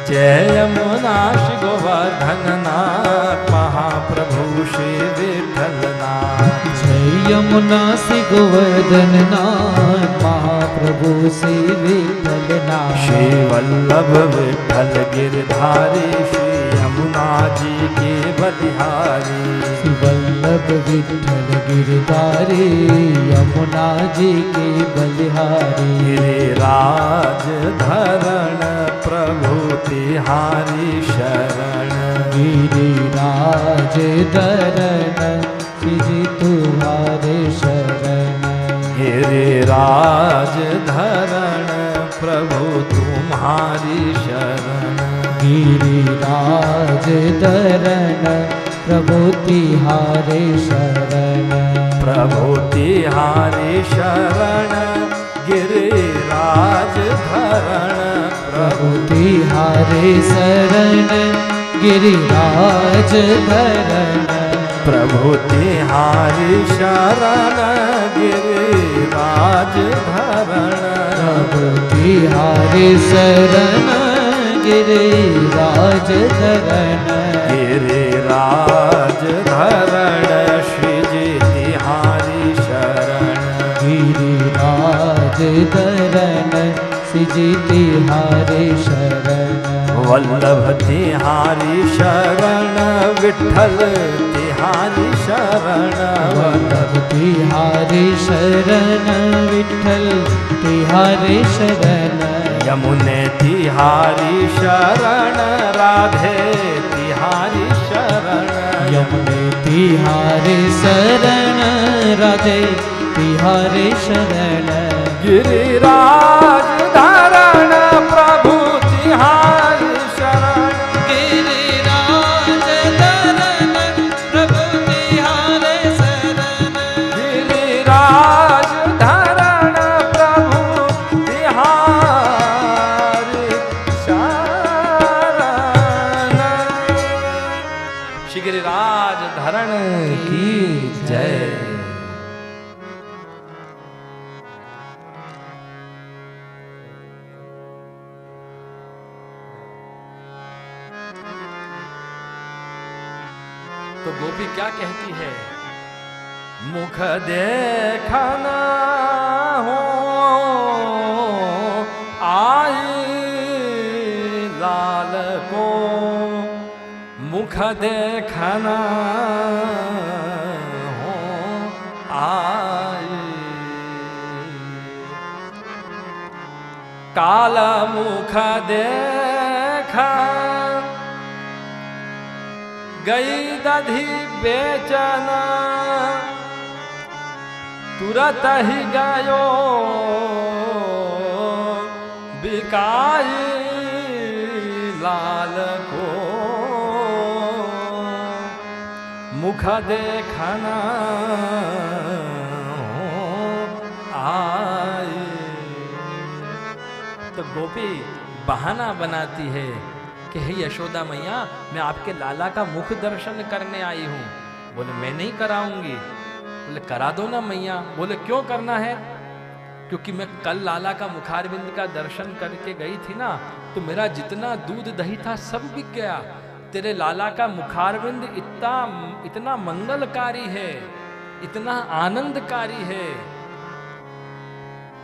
जय यमुना श्री गोवर्धन नाथ, महाप्रभु श्री विठ्ठल नाथ। जय यमुना श्री गोवर्धन नाथ, महाप्रभु श्री विठ्ठल नाथ। श्री वल्लभ विठ्ठल गिरधारी, श्री यमुना जी के बलिहारी। श्री वल्लभ विठ्ठल गिरधारी, यमुना जी के बलिहारी। गिरिराज धरण प्रभु तिहारी शरण। गिरिराज धरण श्री तुम्हारे शरण। गिरिराज धरण प्रभु तुम्हारी शरण। गिरिराज धरण प्रभु तिहारे शरण। प्रभु तिहारी शरण। गिरिराज गिरिराज धरण प्रभु तिहारे शरण गिरिराज धरण प्रभु तिहारी शरण गिरिराज धरण प्रभु तिहारे शरण गिरिराज धरण गिरिराज धरण श्री जी तिहारी शरण गिरिराज धरण श्री जी तिहारे शरण वल्लभ तिहारी शरण विठ्ठल तिहारी शरण वल्लभ तिहारे शरण विठ्ठल तिहारे शरण यमुने तिहारी शरण राधे तिहारी शरण यमुने तिहारे शरण राधे तिहारे शरण गिरिराज धरण प्रभु तिहारी शरण गिरिराज धरण प्रभु तिहारे शरण गिरिराज धरण प्रभु तिहारी शरण श्री गिरिराज धरण की जय। तो गोपी क्या कहती है? मुख देखना हो आई लाल को, मुख देखना हो आई काला मुख देखा गई दधी बेचना तुरत ही गयो बिकाई लाल को, मुख देखना आई। तो गोपी बहाना बनाती है कि हे यशोदा मैया, मैं आपके लाला का मुख दर्शन करने आई हूँ। बोले मैं नहीं कराऊंगी। बोले करा दो ना मैया। बोले क्यों करना है? क्योंकि मैं कल लाला का मुखारविंद का दर्शन करके गई थी ना, तो मेरा जितना दूध दही था सब बिक गया। तेरे लाला का मुखारविंद इतना मंगलकारी है, इतना आनंदकारी है।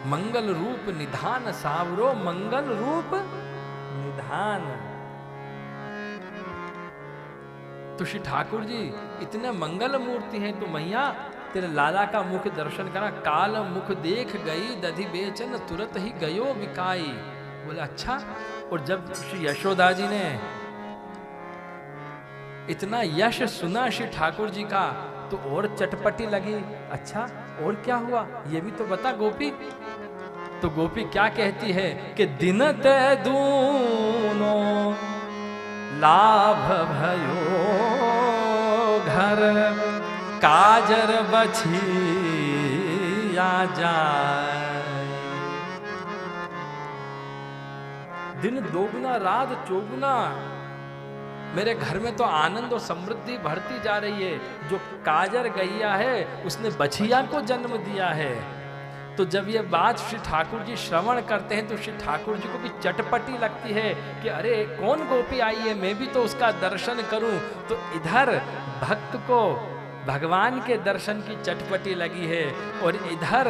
मंगल रूप निधान सावरो, मंगल रूप निधान। तो श्री ठाकुर जी इतने मंगल मूर्ति हैं, तो मैया तेरे लाला का मुख दर्शन करा। काल मुख देख गई दधि बेचन तुरंत ही गयो बिकाई। बोले अच्छा। और जब श्री यशोदा जी ने इतना यश सुना श्री ठाकुर जी का, तो और चटपटी लगी। अच्छा और क्या हुआ ये भी तो बता गोपी। तो गोपी क्या कहती है कि दिन ते दूनो लाभ भयो घर, काजर बछिया जाए। दिन दोगुना रात चौगुना मेरे घर में तो आनंद और समृद्धि बढ़ती जा रही है। जो काजर गैया है उसने बछिया को जन्म दिया है। तो जब ये बात श्री ठाकुर जी श्रवण करते हैं तो श्री ठाकुर जी को भी चटपटी लगती है कि अरे कौन गोपी आई है, मैं भी तो उसका दर्शन करूं। तो इधर भक्त को भगवान के दर्शन की चटपटी लगी है और इधर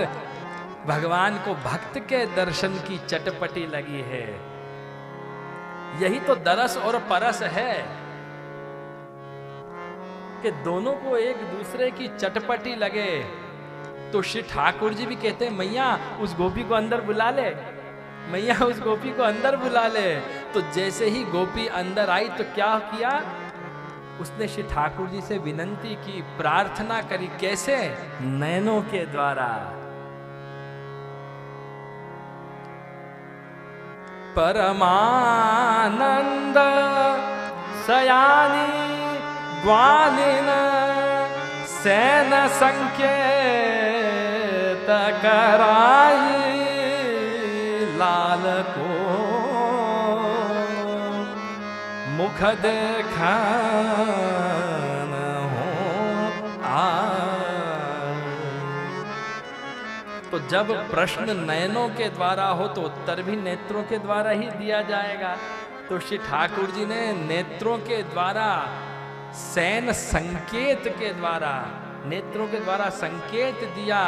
भगवान को भक्त के दर्शन की चटपटी लगी है। यही तो दरस और परस है कि दोनों को एक दूसरे की चटपटी लगे। तो श्री ठाकुर जी भी कहते हैं मैया उस गोपी को अंदर बुला ले, मैया उस गोपी को अंदर बुला ले। तो जैसे ही गोपी अंदर आई तो क्या किया, उसने श्री ठाकुर जी से विनंती की, प्रार्थना करी। कैसे? नैनों के द्वारा। परमानंद सयानी ग्वालिन सैन संकेत कराई मुख देखान हो तो जब प्रश्न नयनों के द्वारा हो तो उत्तर भी नेत्रों के द्वारा ही दिया जाएगा। तो श्री ठाकुर जी ने नेत्रों के द्वारा, सैन संकेत के द्वारा, नेत्रों के द्वारा संकेत दिया,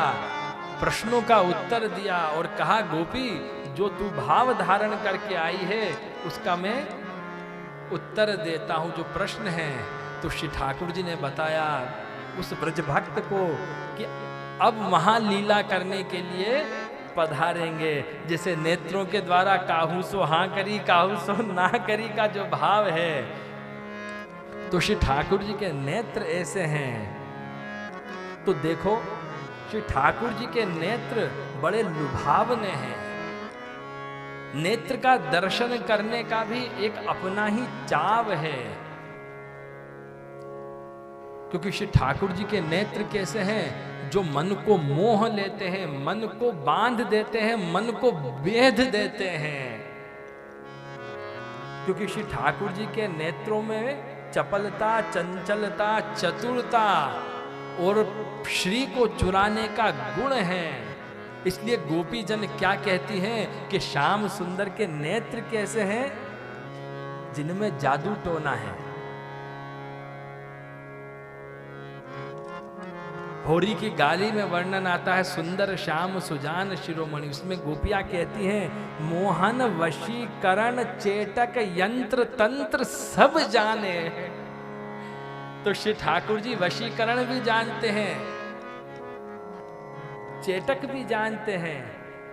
प्रश्नों का उत्तर दिया और कहा गोपी जो तू भाव धारण करके आई है उसका मैं उत्तर देता हूं, जो प्रश्न है। तो श्री ठाकुर जी ने बताया उस ब्रज भक्त को कि अब वहां लीला करने के लिए पधारेंगे। जैसे नेत्रों के द्वारा काहू सो हाँ करी काहू सो ना करी का जो भाव है, तो श्री ठाकुर जी के नेत्र ऐसे हैं। तो देखो श्री ठाकुर जी के नेत्र बड़े लुभावने हैं। नेत्र का दर्शन करने का भी एक अपना ही चाव है, क्योंकि श्री ठाकुर जी के नेत्र कैसे हैं, जो मन को मोह लेते हैं, मन को बांध देते हैं, मन को बेध देते हैं। क्योंकि श्री ठाकुर जी के नेत्रों में चपलता, चंचलता, चतुरता और श्री को चुराने का गुण है। इसलिए गोपी जन क्या कहती हैं कि श्याम सुंदर के नेत्र कैसे हैं, जिनमें जादू टोना है। होरी की गाली में वर्णन आता है सुंदर श्याम सुजान शिरोमणि, उसमें गोपियां कहती हैं मोहन वशीकरण चेटक यंत्र तंत्र सब जाने। तो श्री ठाकुर जी वशीकरण भी जानते हैं, चेटक भी जानते हैं।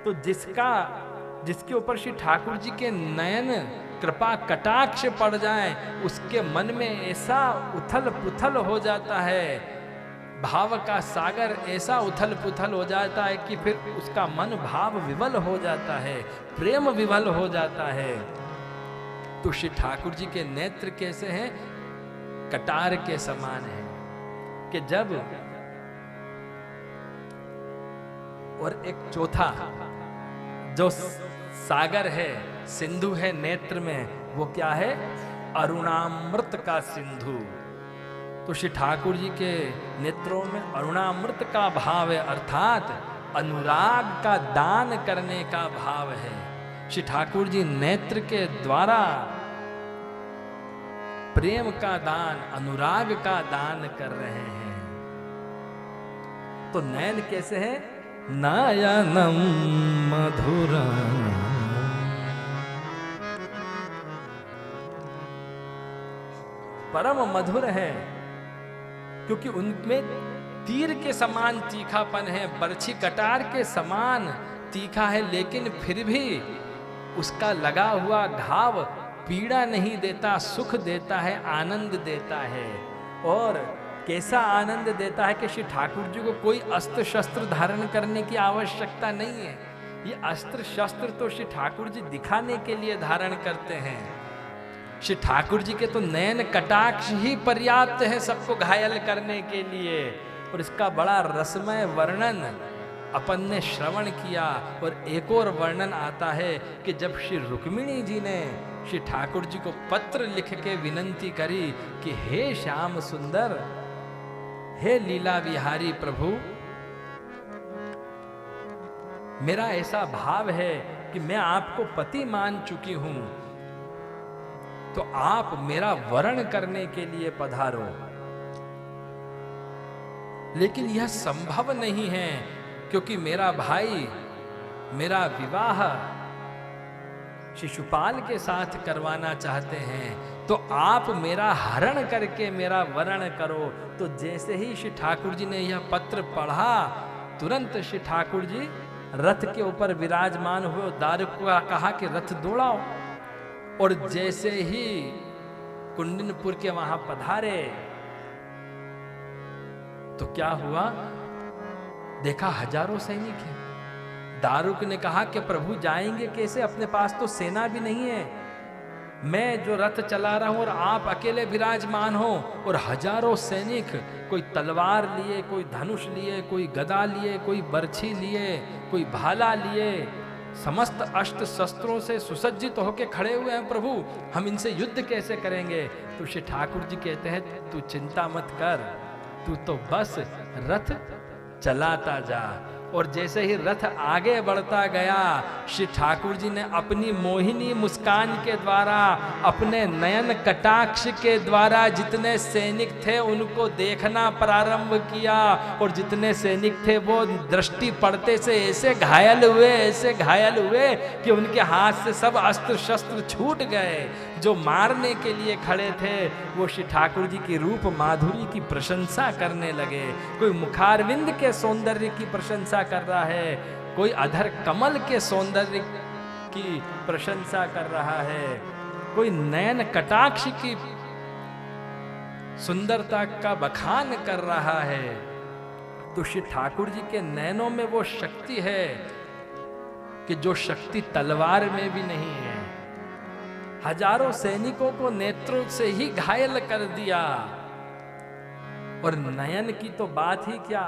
तो जिसके ऊपर श्री ठाकुर जी के नयन कृपा कटाक्ष पड़ जाए, उसके मन में ऐसा उथल पुथल हो जाता है, भाव का सागर ऐसा उथल पुथल हो जाता है कि फिर उसका मन भाव विवल हो जाता है, प्रेम विवल हो जाता है। तो श्री ठाकुर जी के नेत्र कैसे हैं, कटार के समान है कि जब, और एक चौथा जो सागर है, सिंधु है नेत्र में, वो क्या है, अरुणामृत का सिंधु। तो श्री ठाकुर जी के नेत्रों में अरुणामृत का भाव है, अर्थात अनुराग का दान करने का भाव है। श्री ठाकुर जी नेत्र के द्वारा प्रेम का दान, अनुराग का दान कर रहे हैं। तो नयन कैसे है, नयनम मधुरम, परम मधुर है, क्योंकि उनमें तीर के समान तीखापन है, बरछी कटार के समान तीखा है, लेकिन फिर भी उसका लगा हुआ घाव पीड़ा नहीं देता, सुख देता है, आनंद देता है। और कैसा आनंद देता है कि श्री ठाकुर जी को कोई अस्त्र शस्त्र धारण करने की आवश्यकता नहीं है। ये अस्त्र शस्त्र तो श्री ठाकुर जी दिखाने के लिए धारण करते हैं। श्री ठाकुर जी के तो नयन कटाक्ष ही पर्याप्त है सबको घायल करने के लिए। और इसका बड़ा रसमय वर्णन अपन ने श्रवण किया। और एक और वर्णन आता है कि जब श्री रुक्मिणी जी ने श्री ठाकुर जी को पत्र लिख के विनंती करी कि हे श्याम सुंदर, हे लीला विहारी प्रभु, मेरा ऐसा भाव है कि मैं आपको पति मान चुकी हूं, तो आप मेरा वरण करने के लिए पधारो। लेकिन यह संभव नहीं है, क्योंकि मेरा भाई मेरा विवाह शिशुपाल के साथ करवाना चाहते हैं, तो आप मेरा हरण करके मेरा वरण करो। तो जैसे ही श्री ठाकुर जी ने यह पत्र पढ़ा, तुरंत श्री ठाकुर जी रथ के ऊपर विराजमान हुए, दारुक को कहा कि रथ दौड़ाओ। और जैसे ही कुंडनपुर के वहां पधारे तो क्या हुआ, देखा हजारों सैनिक हैं। दारुक ने कहा कि प्रभु जाएंगे कैसे, अपने पास तो सेना भी नहीं है, मैं जो रथ चला रहा हूं और आप अकेले विराजमान हो, और हजारों सैनिक, कोई तलवार लिए, कोई धनुष लिए, कोई गदा लिए, कोई बर्छी लिए, कोई भाला लिए, समस्त अस्त्र शस्त्रों से सुसज्जित होकर खड़े हुए हैं प्रभु, हम इनसे युद्ध कैसे करेंगे? तो श्री ठाकुर जी कहते हैं तू चिंता मत कर, तू तो बस रथ चलाता जा। और जैसे ही रथ आगे बढ़ता गया, श्री ठाकुर जी ने अपनी मोहिनी मुस्कान के द्वारा, अपने नयन कटाक्ष के द्वारा जितने सैनिक थे उनको देखना प्रारंभ किया। और जितने सैनिक थे वो दृष्टि पड़ते से ऐसे घायल हुए कि उनके हाथ से सब अस्त्र शस्त्र छूट गए। जो मारने के लिए खड़े थे वो श्री ठाकुर जी की रूप माधुरी की प्रशंसा करने लगे। कोई मुखारविंद के सौंदर्य की प्रशंसा कर रहा है, कोई अधर कमल के सौंदर्य की प्रशंसा कर रहा है, कोई नयन कटाक्ष की सुंदरता का बखान कर रहा है। तो श्री ठाकुर जी के नयनों में वो शक्ति है कि जो शक्ति तलवार में भी नहीं है। हजारों सैनिकों को नेत्रों से ही घायल कर दिया। और नयन की तो बात ही क्या,